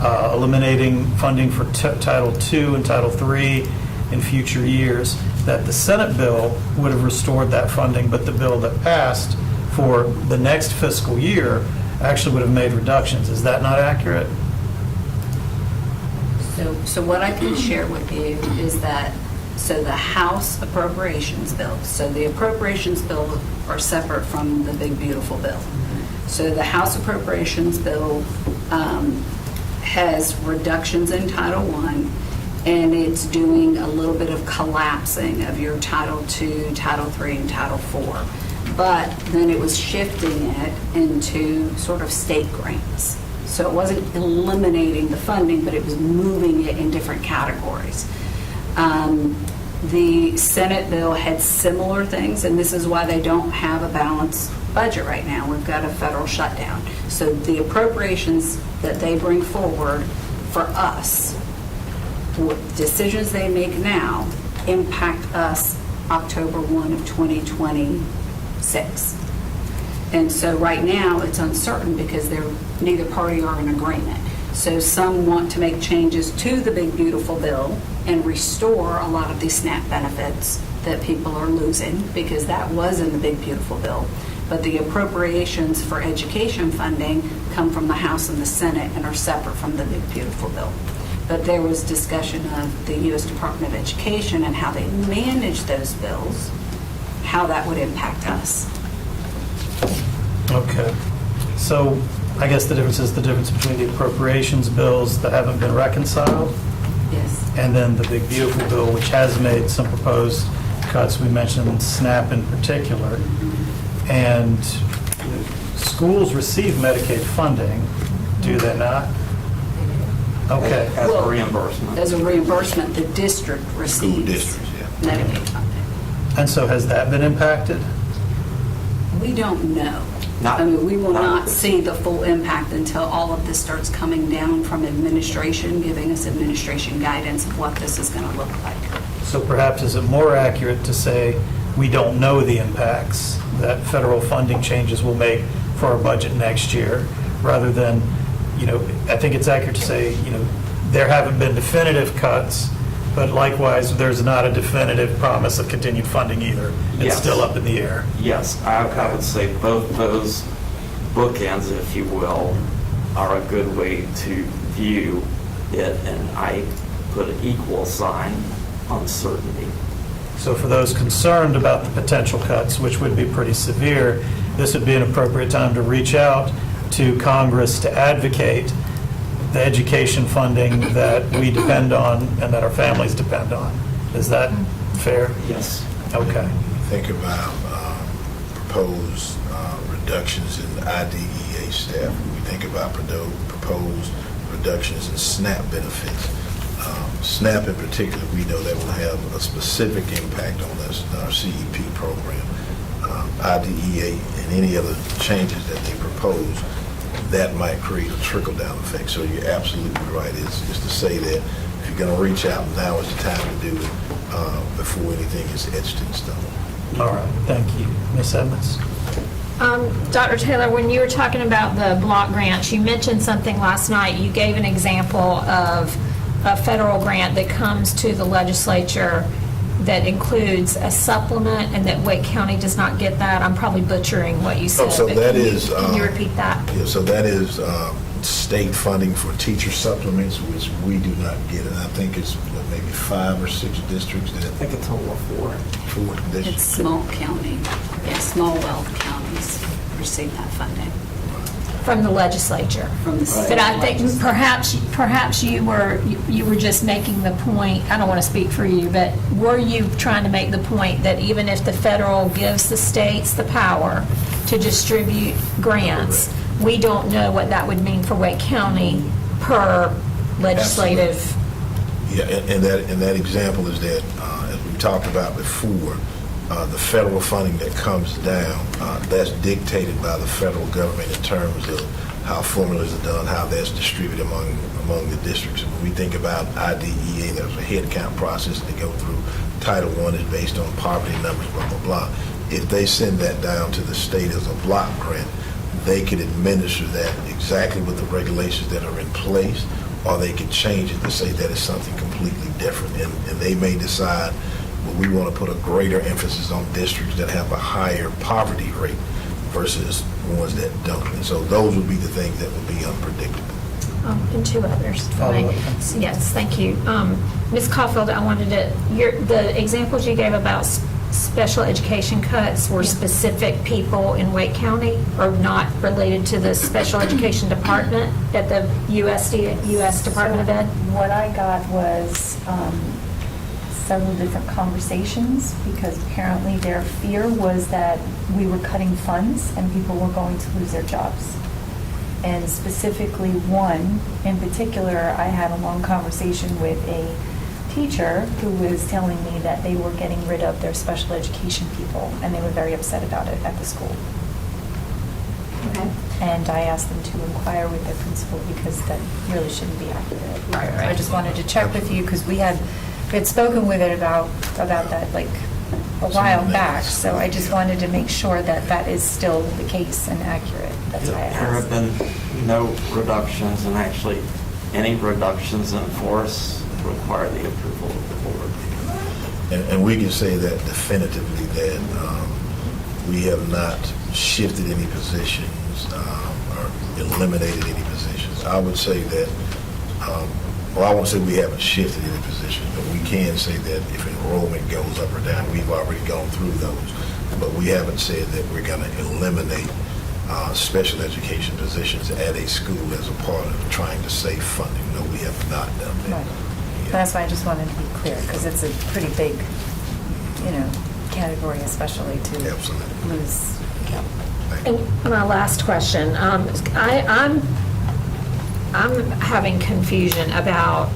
eliminating funding for Title II and Title III in future years, that the Senate bill would have restored that funding, but the bill that passed for the next fiscal year actually would have made reductions. Is that not accurate? So what I can share with you is that, so the House appropriations bill, so the appropriations bill are separate from the Big Beautiful Bill. So the House appropriations bill has reductions in Title I, and it's doing a little bit of collapsing of your Title II, Title III, and Title IV. But then it was shifting it into sort of state grants. So it wasn't eliminating the funding, but it was moving it in different categories. The Senate bill had similar things, and this is why they don't have a balanced budget right now. We've got a federal shutdown. So the appropriations that they bring forward for us, what decisions they make now, impact us October 1 of 2026. And so right now, it's uncertain because neither party are in agreement. So some want to make changes to the Big Beautiful Bill and restore a lot of these SNAP benefits that people are losing, because that was in the Big Beautiful Bill. But the appropriations for education funding come from the House and the Senate and are separate from the Big Beautiful Bill. But there was discussion of the U.S. Department of Education and how they manage those bills, how that would impact us. Okay. So I guess the difference is the difference between the appropriations bills that haven't been reconciled Yes. and then the Big Beautiful Bill, which has made some proposed cuts. We mentioned SNAP in particular. And schools receive Medicaid funding, do they not? Okay. As a Well, reimbursement. As a reimbursement, the district receives districts, yeah. Medicaid funding. And so has that been impacted? We don't know. Not- I mean, we will not- not see the full impact until all of this starts coming down from administration, giving us administration guidance of what this is going to look like. So perhaps is it more accurate to say we don't know the impacts that federal funding changes will make for our budget next year, rather than, I think it's accurate to say, there haven't been definitive cuts, but likewise, there's not a definitive promise of continued funding either. It's Yes. still up in the air. Yes, I would say both those bookends, if you will, are a good way to view it, and I put an equal sign on uncertainty. So for those concerned about the potential cuts, which would be pretty severe, this would be an appropriate time to reach out to Congress to advocate the education funding that we depend on and that our families depend on. Is that fair? Yes. Okay. Think about proposed reductions in IDEA staff. We think about proposed reductions in SNAP benefits. SNAP in particular, we know that will have a specific impact on us, our CEP program. IDEA and any other changes that they propose, that might create a trickle-down effect. So you're absolutely right, is to say that if you're going to reach out, now is the time to do it before anything is etched in stone. All right. Thank you. Ms. Edmonds? Dr. Taylor, when you were talking about the block grants, you mentioned something last night. You gave an example of a federal grant that comes to the legislature that includes a supplement, and that Wake County does not get that. I'm probably butchering what you said. So but that can you- is, Can you repeat that? Yeah, so that is state funding for teacher supplements, which we do not get. And I think it's maybe 5 or 6 districts I think it's all 4. 4 It's districts. small county, small wealth counties receive that funding From the legislature. from the state. But I think legislature. perhaps you were just making the point, I don't want to speak for you, but were you trying to make the point that even if the federal gives the states the power to distribute grants, we don't know what that would mean for Wake County per legislative? Yeah, and that example is that, as we talked about before, the federal funding that comes down, that's dictated by the federal government in terms of how formulas are done, how that's distributed among the districts. And when we think about IDEA, there's a head count process they go through. Title I is based on poverty numbers, blah, blah, blah. If they send that down to the state as a block grant, they can administer that exactly with the regulations that are in place, or they can change it to say that it's something completely different. And they may decide, well, we want to put a greater emphasis on districts that have a higher poverty rate versus ones that don't. And so those would be the things that would be unpredictable. And 2 others. Follow up. Yes, thank you. Ms. Caulfield, I wanted to, the examples you gave about special education cuts were specific people in Wake County, or not related to the special education department at the U.S. Department of Ed? What I got was several different conversations, because apparently their fear was that we were cutting funds and people were going to lose their jobs. and specifically one in particular. I had a long conversation with a teacher who was telling me that they were getting rid of their special education people, and they were very upset about it at the school. Okay. And I asked them to inquire with their principal because that really shouldn't be accurate. Right, So I just wanted to check with you because we had spoken with it about that like a while back. So I just wanted to make sure that that is still the case and accurate. That's why I There have asked. been no reductions, and actually, any reductions in force require the approval of the board. And we can say that definitively that we have not shifted any positions or eliminated any positions. I would say that, well, I won't say we haven't shifted any positions, but we can say that if enrollment goes up or down, we've already gone through those. But we haven't said that we're going to eliminate special education positions at a school as a part of trying to save funding. No, we have not done that. Right. Yeah. That's why I just wanted to be clear because it's a pretty big, category, especially to Absolutely. lose. Thank you. And my last question, I'm having confusion about,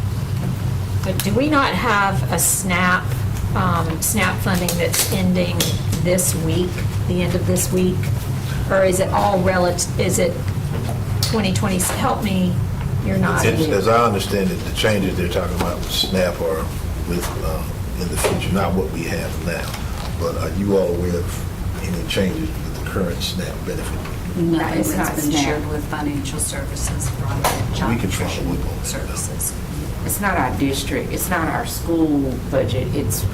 do we not have a SNAP funding that's ending this week, the end of this week? Or is it all relative, is it 2020, help me, you're not. As I understand it, the changes they're talking about with SNAP are with, in the future, not what we have now. But are you all aware of any changes with the current SNAP benefit? Nothing It's not has been SNAP. shared with financial services from Job We can follow Nutrition up on that. Services. It's not our district, it's not our school budget, it's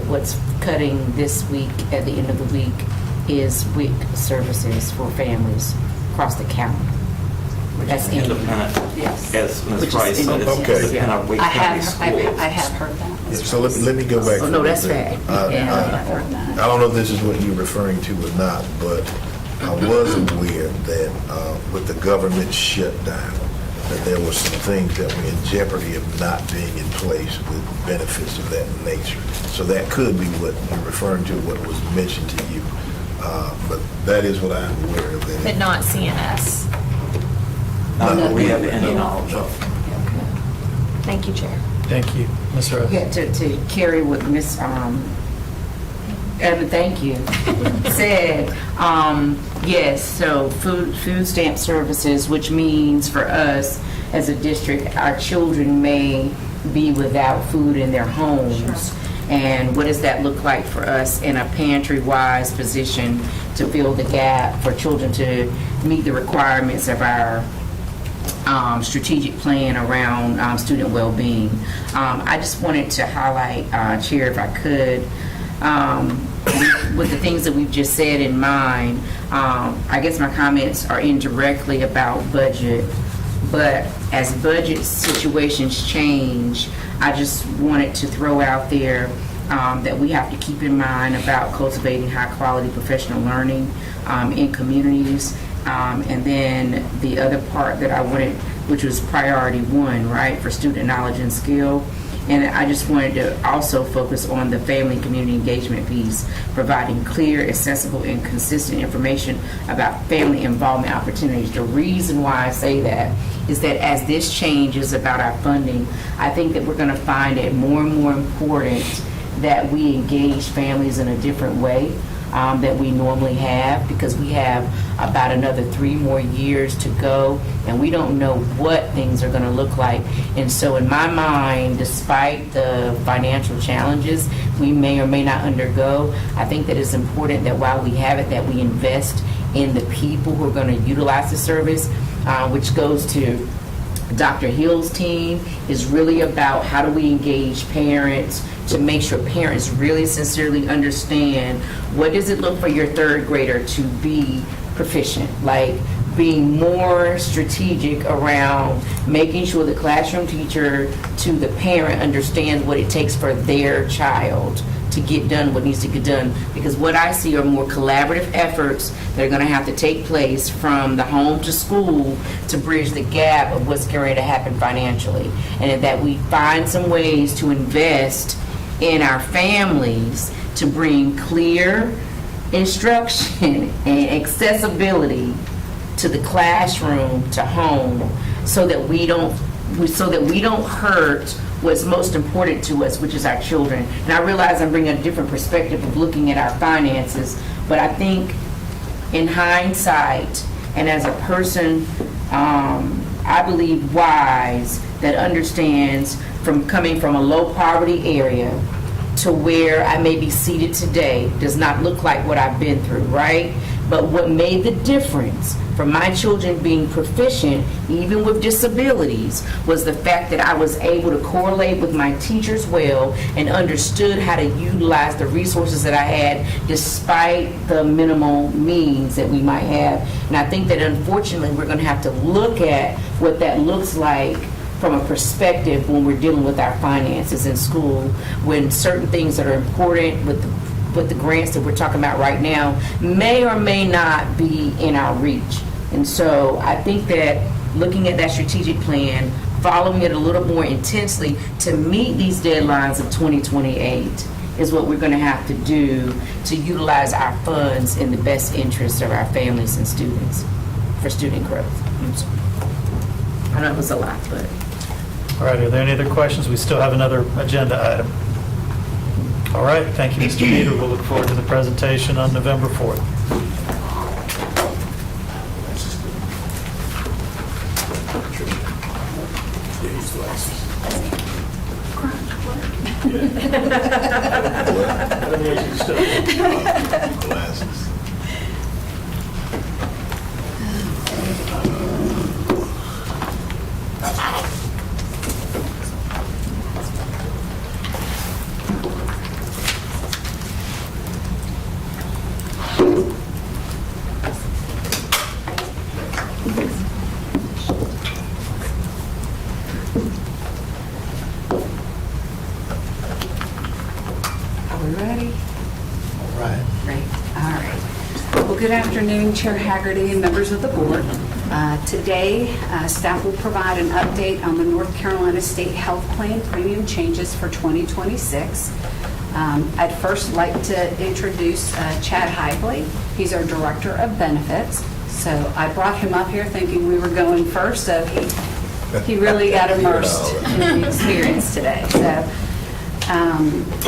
what's cutting this week, at the end of the week, is WIC services for families across the county. That's in- Independent, Yes. as Ms. Which is Rice said, it's Okay. independent of Wake I County have, Schools. I have heard that. Yeah, so let me go back. Oh, for no, a that's minute. bad. Yeah. I've heard that. I don't know if this is what you're referring to or not, but I was aware that with the government shutdown, that there were some things that were in jeopardy of not being in place with benefits of that nature. So that could be what you're referring to, what was mentioned to you. But that is what I'm aware of. But not CNS. Not that we have any knowledge of. Thank you, Chair. Thank you. Ms. Rose? Yeah, to carry what Ms. Evan, thank you, said, yes, so food stamp services, which means for us as a district, our children may be without food in their homes. And what does that look like for us in a pantry-wise position to fill the gap for children to meet the requirements of our strategic plan around student well-being. I just wanted to highlight, Chair, if I could, with the things that we've just said in mind, I guess my comments are indirectly about budget, but as budget situations change, I just wanted to throw out there that we have to keep in mind about cultivating high-quality professional learning in communities. And then the other part that I wanted, which was priority one, right, for student knowledge and skill. And I just wanted to also focus on the family and community engagement piece, providing clear, accessible, and consistent information about family involvement opportunities. The reason why I say that is that as this changes about our funding, I think that we're going to find it more and more important that we engage families in a different way that we normally have, because we have about another 3 more years to go, and we don't know what things are going to look like. And so in my mind, despite the financial challenges we may or may not undergo, I think that it's important that while we have it, that we invest in the people who are going to utilize the service, which goes to Dr. Hill's team, is really about how do we engage parents to make sure parents really sincerely understand what does it look for your third grader to be proficient, like being more strategic around making sure the classroom teacher to the parent understands what it takes for their child to get done what needs to get done. Because what I see are more collaborative efforts that are going to have to take place from the home to school to bridge the gap of what's getting ready to happen financially. And that we find some ways to invest in our families to bring clear instruction and accessibility to the classroom to home, so that we don't hurt what's most important to us, which is our children. And I realize I'm bringing a different perspective of looking at our finances, but I think in hindsight, and as a person, I believe wise, that understands from coming from a low poverty area to where I may be seated today does not look like what I've been through, right? But what made the difference for my children being proficient, even with disabilities, was the fact that I was able to correlate with my teachers well and understood how to utilize the resources that I had despite the minimal means that we might have. And I think that unfortunately we're going to have to look at what that looks like from a perspective when we're dealing with our finances in school, when certain things that are important with the grants that we're talking about right now may or may not be in our reach. And so I think that looking at that strategic plan, following it a little more intensely to meet these deadlines of 2028 is what we're going to have to do to utilize our funds in the best interest of our families and students for student growth. I know it was a lot, but... All right, are there any other questions? We still have another agenda item. All right, thank you, Mr. Peter. We'll look forward to the presentation on November 4th. Glasses. Are we ready? All right. Great. All right. Well, good afternoon, Chair Haggerty and members of the board. Today, staff will provide an update on the North Carolina State Health Plan premium changes for 2026. I'd first like to introduce Chad Hively. He's our Director of Benefits. So I brought him up here thinking we were going first, so he really got immersed in the experience today.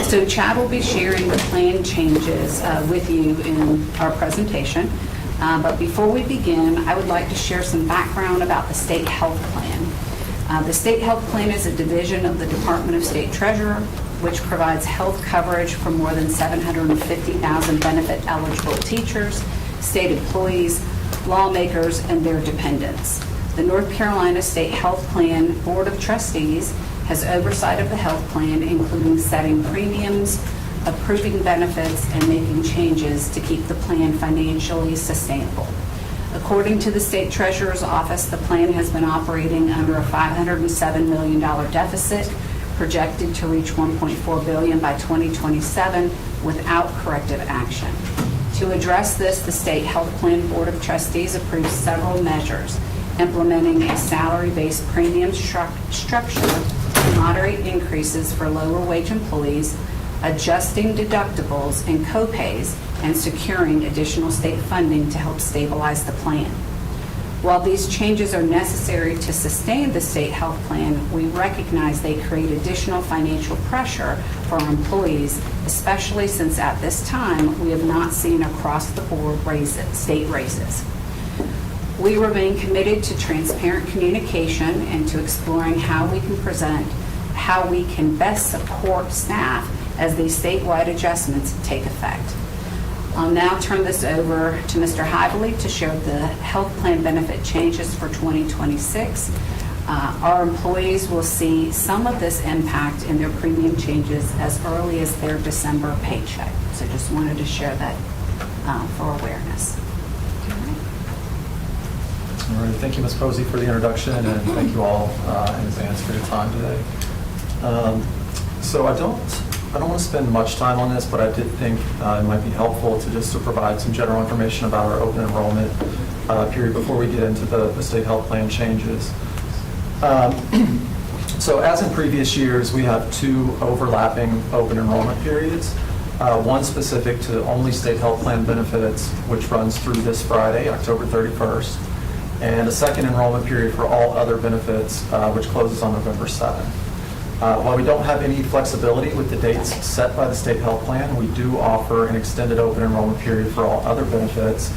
So Chad will be sharing the plan changes with you in our presentation. But before we begin, I would like to share some background about the State Health Plan. The State Health Plan is a division of the Department of State Treasurer, which provides health coverage for more than 750,000 benefit-eligible teachers, state employees, lawmakers, and their dependents. The North Carolina State Health Plan Board of Trustees has oversight of the health plan, including setting premiums, approving benefits, and making changes to keep the plan financially sustainable. According to the State Treasurer's Office, the plan has been operating under a $507 million deficit, projected to reach $1.4 billion by 2027 without corrective action. To address this, the State Health Plan Board of Trustees approved several measures, implementing a salary-based premium structure to moderate increases for lower wage employees, adjusting deductibles and co-pays, and securing additional state funding to help stabilize the plan. While these changes are necessary to sustain the state health plan, we recognize they create additional financial pressure for our employees, especially since at this time we have not seen across-the-board state raises. We remain committed to transparent communication and to exploring how we can best support staff as these statewide adjustments take effect. I'll now turn this over to Mr. Hively to share the health plan benefit changes for 2026. Our employees will see some of this impact in their premium changes as early as their December paycheck. So just wanted to share that for awareness. All right, thank you, Ms. Posey, for the introduction, and thank you all in advance for your time today. So I don't want to spend much time on this, but I did think it might be helpful to provide some general information about our open enrollment period before we get into the state health plan changes. So as in previous years, we have two overlapping open enrollment periods. One specific to only state health plan benefits, which runs through this Friday, October 31st, and a second enrollment period for all other benefits, which closes on November 7th. While we don't have any flexibility with the dates set by the state health plan, we do offer an extended open enrollment period for all other benefits,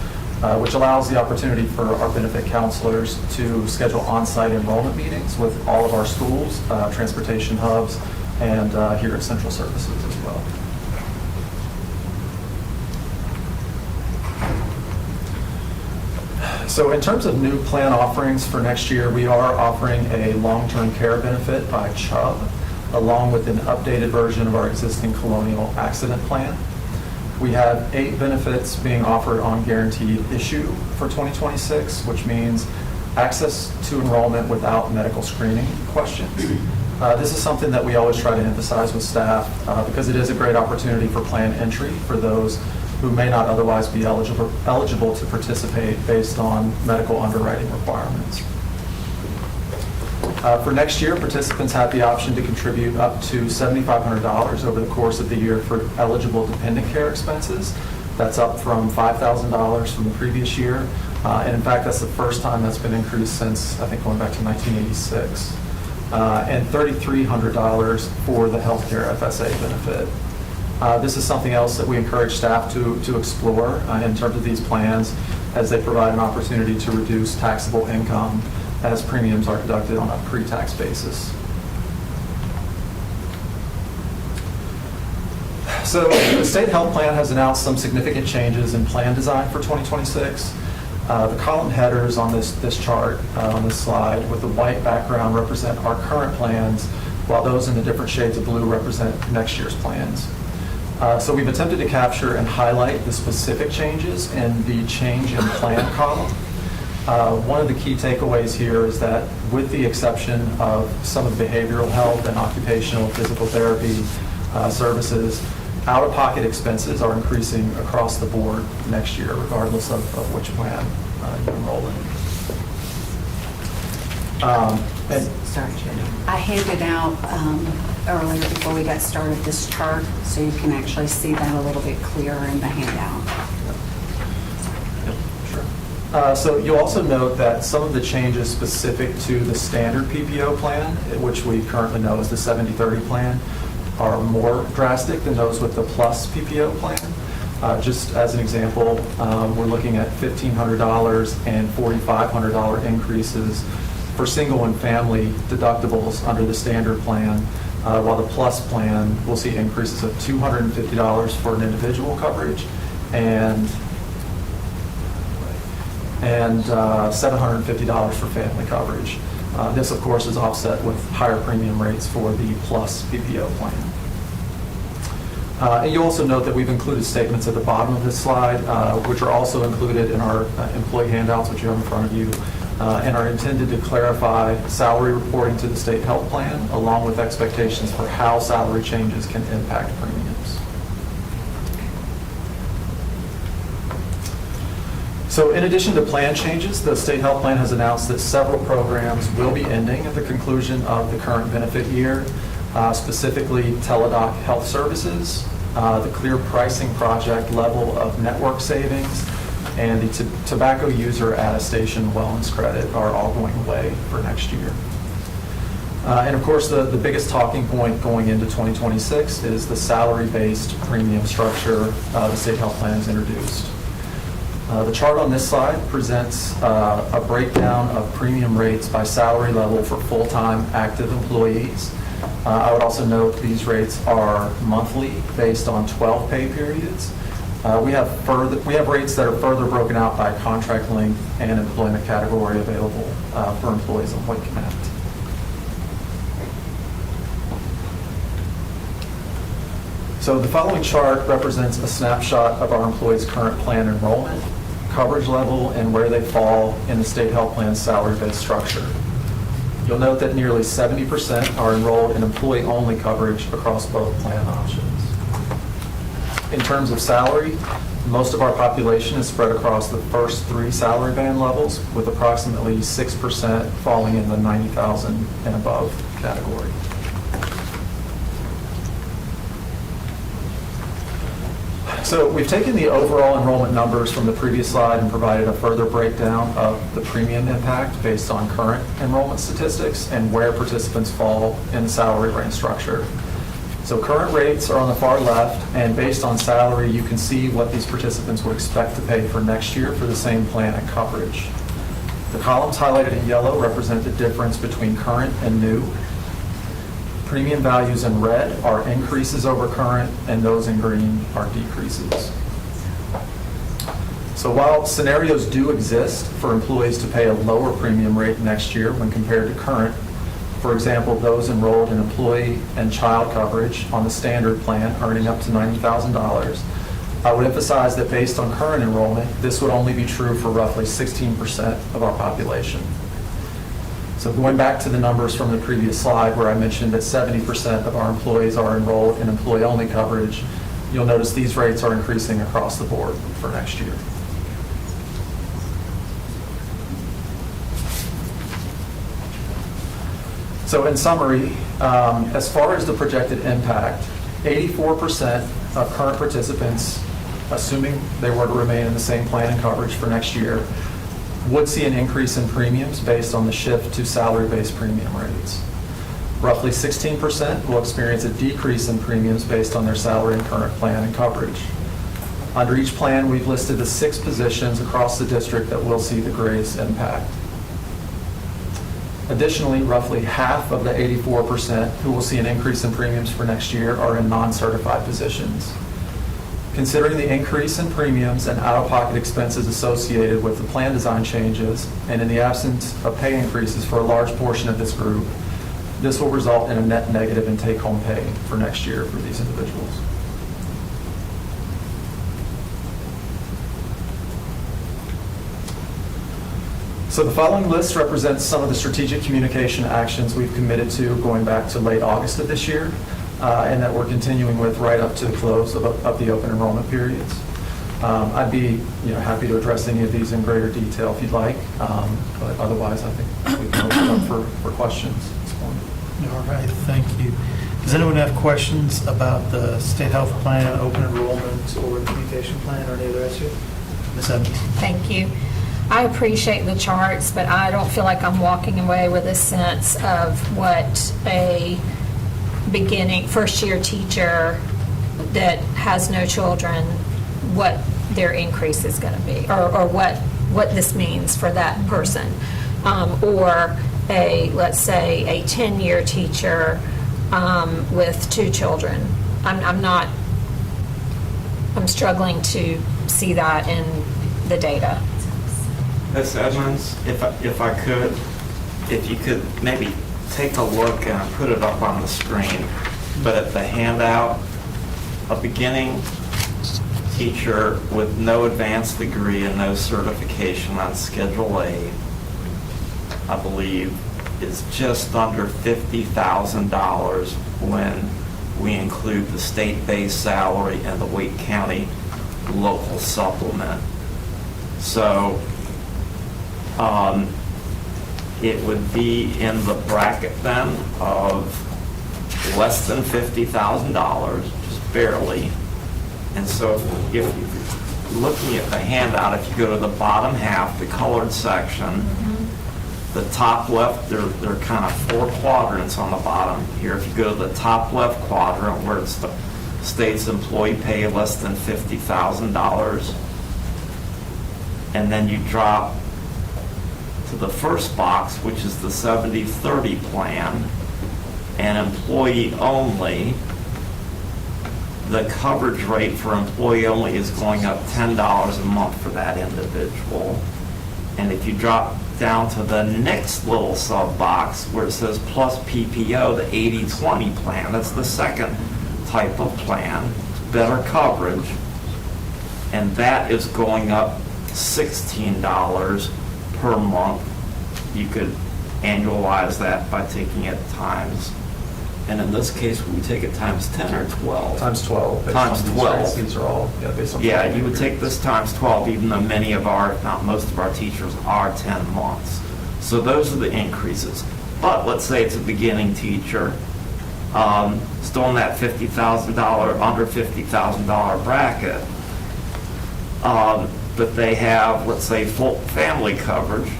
which allows the opportunity for our benefit counselors to schedule on-site enrollment meetings with all of our schools, transportation hubs, and here at Central Services as well. So in terms of new plan offerings for next year, we are offering a long-term care benefit by Chubb, along with an updated version of our existing Colonial Accident Plan. We have 8 benefits being offered on guaranteed issue for 2026, which means access to enrollment without medical screening questions. This is something that we always try to emphasize with staff because it is a great opportunity for plan entry for those who may not otherwise be eligible to participate based on medical underwriting requirements. For next year, participants have the option to contribute up to $7,500 over the course of the year for eligible dependent care expenses. That's up from $5,000 from the previous year. And in fact, that's the first time that's been increased since, I think, going back to 1986. And $3,300 for the healthcare FSA benefit. This is something else that we encourage staff to explore in terms of these plans, as they provide an opportunity to reduce taxable income as premiums are deducted on a pre-tax basis. So the state health plan has announced some significant changes in plan design for 2026. The column headers on this chart, on this slide, with the white background represent our current plans, while those in the different shades of blue represent next year's plans. So we've attempted to capture and highlight the specific changes in the change in plan column. One of the key takeaways here is that with the exception of some of the behavioral health and occupational physical therapy services, out-of-pocket expenses are increasing across the board next year, regardless of which plan you enroll in. Sorry, Jenny. I handed out earlier before we got started this chart, so you can actually see that a little bit clearer in the handout. Sure. So you'll also note that some of the changes specific to the standard PPO plan, which we currently know as the 70/30 plan, are more drastic than those with the plus PPO plan. Just as an example, we're looking at $1,500 and $4,500 increases for single and family deductibles under the standard plan, while the plus plan will see increases of $250 for an individual coverage and $750 for family coverage. This, of course, is offset with higher premium rates for the plus PPO plan. And you also note that we've included statements at the bottom of this slide, which are also included in our employee handouts, which you have in front of you, and are intended to clarify salary reporting to the state health plan, along with expectations for how salary changes can impact premiums. So in addition to plan changes, the state health plan has announced that several programs will be ending at the conclusion of the current benefit year, specifically Teladoc Health Services, the Clear Pricing Project level of network savings, and the tobacco user attestation wellness credit are all going away for next year. And of course, the biggest talking point going into 2026 is the salary-based premium structure the state health plan has introduced. The chart on this slide presents a breakdown of premium rates by salary level for full-time active employees. I would also note these rates are monthly, based on 12 pay periods. We have rates that are further broken out by contract length and employment category available for employees on Wake Connect. So the following chart represents a snapshot of our employees' current plan enrollment, coverage level, and where they fall in the state health plan's salary-based structure. You'll note that nearly 70% are enrolled in employee-only coverage across both plan options. In terms of salary, most of our population is spread across the first 3 salary band levels, with approximately 6% falling in the $90,000 and above category. So we've taken the overall enrollment numbers from the previous slide and provided a further breakdown of the premium impact based on current enrollment statistics and where participants fall in the salary range structure. So current rates are on the far left, and based on salary, you can see what these participants would expect to pay for next year for the same plan and coverage. The columns highlighted in yellow represent the difference between current and new. Premium values in red are increases over current, and those in green are decreases. So while scenarios do exist for employees to pay a lower premium rate next year when compared to current, for example, those enrolled in employee and child coverage on the standard plan earning up to $90,000, I would emphasize that based on current enrollment, this would only be true for roughly 16% of our population. So going back to the numbers from the previous slide where I mentioned that 70% of our employees are enrolled in employee-only coverage, you'll notice these rates are increasing across the board for next year. So in summary, as far as the projected impact, 84% of current participants, assuming they were to remain in the same plan and coverage for next year, would see an increase in premiums based on the shift to salary-based premium rates. Roughly 16% will experience a decrease in premiums based on their salary and current plan and coverage. Under each plan, we've listed the 6 positions across the district that will see the greatest impact. Additionally, roughly half of the 84% who will see an increase in premiums for next year are in non-certified positions. Considering the increase in premiums and out-of-pocket expenses associated with the plan design changes, and in the absence of pay increases for a large portion of this group, this will result in a net negative in take-home pay for next year for these individuals. So the following list represents some of the strategic communication actions we've committed to going back to late August of this year, and that we're continuing with right up to the close of the open enrollment periods. I'd be happy to address any of these in greater detail if you'd like, but otherwise I think we can open up for questions at this point. All right, thank you. Does anyone have questions about the state health plan, open enrollment, or the communication plan, or any other issue? Ms. Evans? Thank you. I appreciate the charts, but I don't feel like I'm walking away with a sense of what a first-year teacher that has no children, what their increase is going to be, or what this means for that person. Or let's say, a 10-year teacher with 2 children. I'm struggling to see that in the data. Ms. Edmonds, if you could maybe take a look and put it up on the screen, but at the handout, a beginning teacher with no advanced degree and no certification on Schedule A, I believe, is just under $50,000 when we include the state-based salary and the Wake County local supplement. So it would be in the bracket then of less than $50,000, just barely. And so if you're looking at the handout, if you go to the bottom half, the colored section, the top left, there are kind of 4 quadrants on the bottom here. If you go to the top left quadrant where it's the state's employee pay less than $50,000, and then you drop to the first box, which is the 70-30 plan, and employee only, the coverage rate for employee only is going up $10 a month for that individual. And if you drop down to the next little sub box where it says plus PPO, the 80-20 plan, that's the second type of plan, better coverage, and that is going up $16 per month. You could annualize that by taking it times, and in this case, we take it times 10 or 12? Times 12. Times 12. These are all based on. Yeah, you would take this times 12, even though many of our, if not most of our teachers are 10 months. So those are the increases. But let's say it's a beginning teacher, still in that $50,000, under $50,000 bracket, but they have, let's say, full family coverage.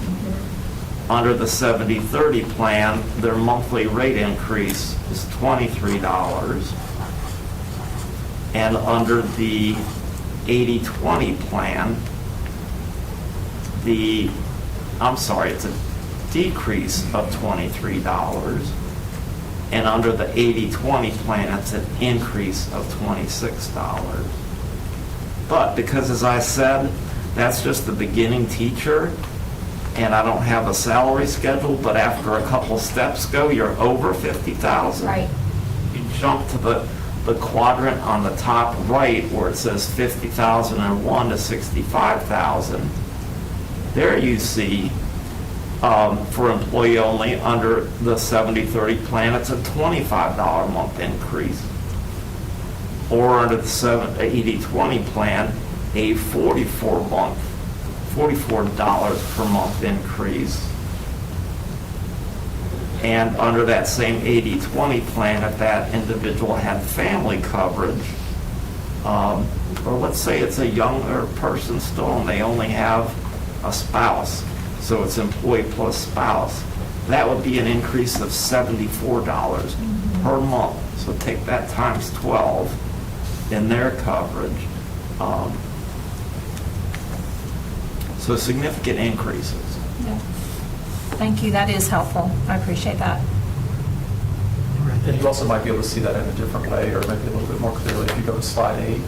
Under the 70/30 plan, their monthly rate increase is $23. And under the 80/20 plan, it's a decrease of $23. And under the 80/20 plan, it's an increase of $26. But because, as I said, that's just the beginning teacher, and I don't have a salary schedule, but after a couple steps go, you're over 50,000. Right. You jump to the quadrant on the top right where it says 50,001 to 65,000. There you see, for employee only, under the 70/30 plan, it's a $25 a month increase. Or under the 80/20 plan, a $44 per month increase. And under that same 80/20 plan, if that individual had family coverage, or let's say it's a younger person still and they only have a spouse, so it's employee plus spouse, that would be an increase of $74 per month. So take that times 12 in their coverage. So significant increases. Yeah. Thank you, that is helpful. I appreciate that. And you also might be able to see that in a different way, or maybe a little bit more clearly if you go to slide 8.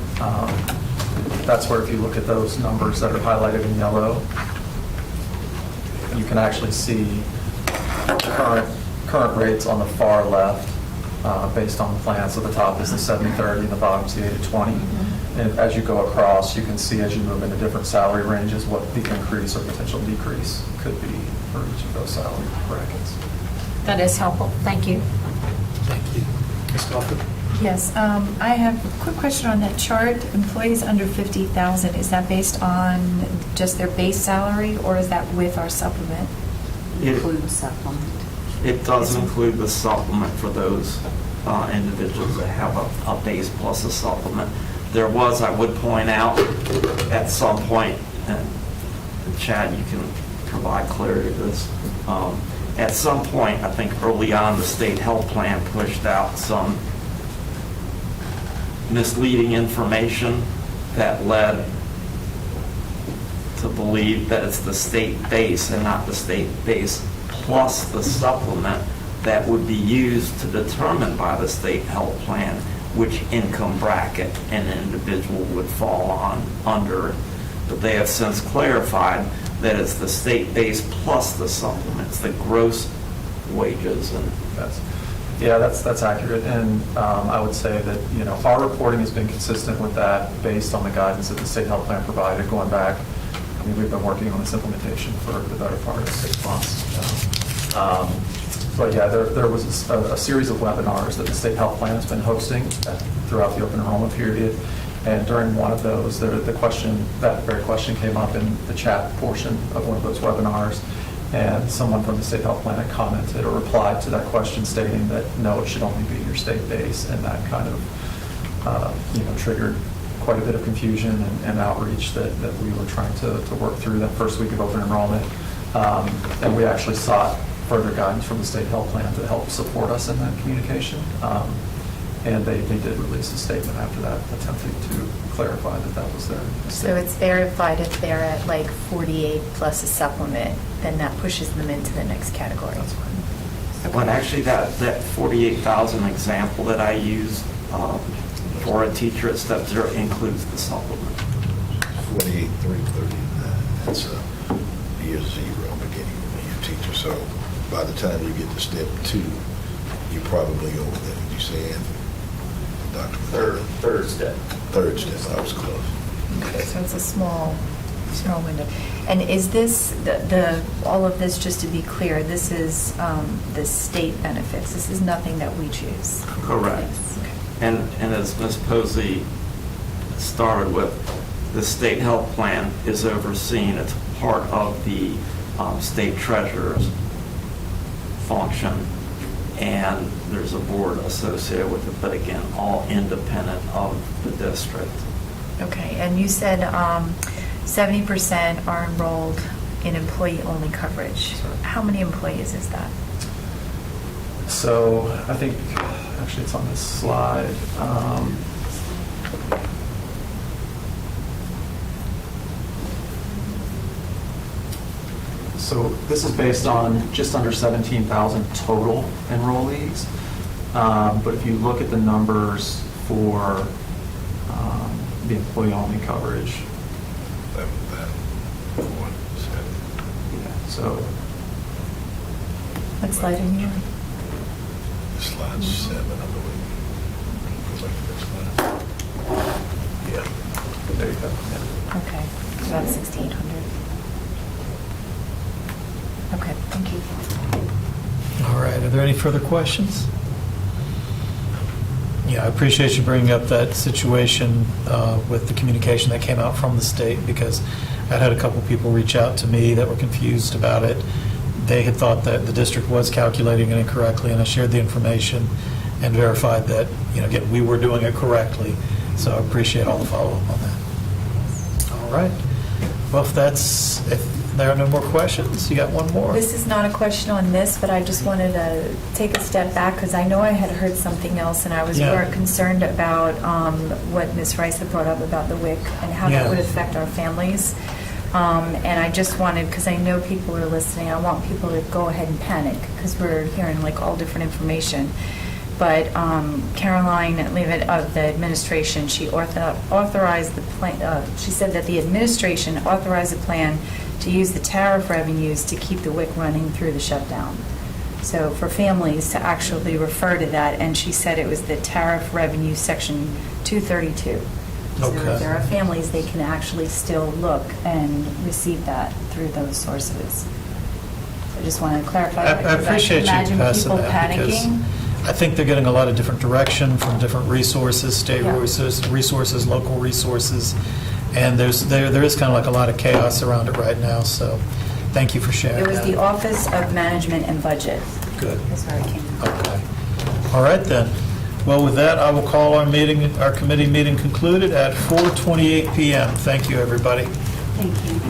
That's where if you look at those numbers that are highlighted in yellow, you can actually see current rates on the far left based on the plan. So the top is the 70/30 and the bottom's the 80/20. And as you go across, you can see as you move into different salary ranges what the increase or potential decrease could be for each of those salary brackets. That is helpful. Thank you. Thank you. Ms. Coffey? Yes, I have a quick question on that chart. Employees under 50,000, is that based on just their base salary, or is that with our supplement? Include supplement. It does include the supplement for those individuals that have a base plus a supplement. There was, I would point out, at some point, and Chad, you can provide clarity to this, at some point, I think early on, the state health plan pushed out some misleading information that led to believe that it's the state base and not the state base plus the supplement that would be used to determine by the state health plan which income bracket an individual would fall under. But they have since clarified that it's the state base plus the supplements, the gross wages. And that's accurate. And I would say that, our reporting has been consistent with that based on the guidance that the state health plan provided going back. I mean, we've been working on this implementation for the better part of 6 months. But yeah, there was a series of webinars that the state health plan has been hosting throughout the open enrollment period. And during one of those, that very question came up in the chat portion of one of those webinars. And someone from the state health plan had commented or replied to that question stating that, no, it should only be your state base. And that kind of, triggered quite a bit of confusion and outreach that we were trying to work through that first week of open enrollment. And we actually sought further guidance from the state health plan to help support us in that communication. And they did release a statement after that, attempting to clarify that was their mistake. So it's verified if they're at like 48 plus a supplement, then that pushes them into the next category. That's right. Well, actually, that 48,000 example that I used for a teacher at step 0 includes the supplement. 48,339, that's year 0, beginning of the year teacher. So by the time you get to step 2, you're probably over there. Did you say, Anthony? Dr. Third step. Third step, I was close. Okay, so it's a small window. And is this, all of this, just to be clear, this is the state benefits? This is nothing that we choose? Correct. Okay. And as Ms. Posey started with, the state health plan is overseen, it's part of the state treasurer's function, and there's a board associated with it, but again, all independent of the district. Okay, and you said 70% are enrolled in employee-only coverage. How many employees is that? So I think, actually, it's on this slide. So this is based on just under 17,000 total enrollees. But if you look at the numbers for the employee-only coverage, yeah, so What slide are you on? Slide 7, I believe. Yeah. there you go. Yeah. Okay, about 1,600. Okay, thank you. All right, are there any further questions? Yeah, I appreciate you bringing up that situation with the communication that came out from the state, because I had a couple people reach out to me that were confused about it. They had thought that the district was calculating it incorrectly, and I shared the information and verified that, again, we were doing it correctly. So I appreciate all the follow-up on that. All right. Well, if there are no more questions, you got one more? This is not a question on this, but I just wanted to take a step back because I know I had heard something else, and I was Yeah. more concerned about what Ms. Rice had brought up about the WIC and how Yeah. that would affect our families. And I just wanted, because I know people are listening, I want people to go ahead and panic because we're hearing like all different information. But Caroline Leavitt of the administration, she authorized the plan. She said that the administration authorized the plan to use the tariff revenues to keep the WIC running through the shutdown. So for families to actually refer to that, and she said it was the tariff revenue section 232. So Okay. if there are families, they can actually still look and receive that through those sources. So I just wanted to clarify that. I because appreciate you imagine passing people that, because panicking. I think they're getting a lot of different direction from different resources, state Yeah. resources, local resources, and there is kind of like a lot of chaos around it right now, so thank you for sharing It was that. the Office of Management and Budget. Good. That's where it came from. Okay. All right, then. Well, with that, I will call our committee meeting concluded at 4:28 PM. Thank you, everybody. Thank you.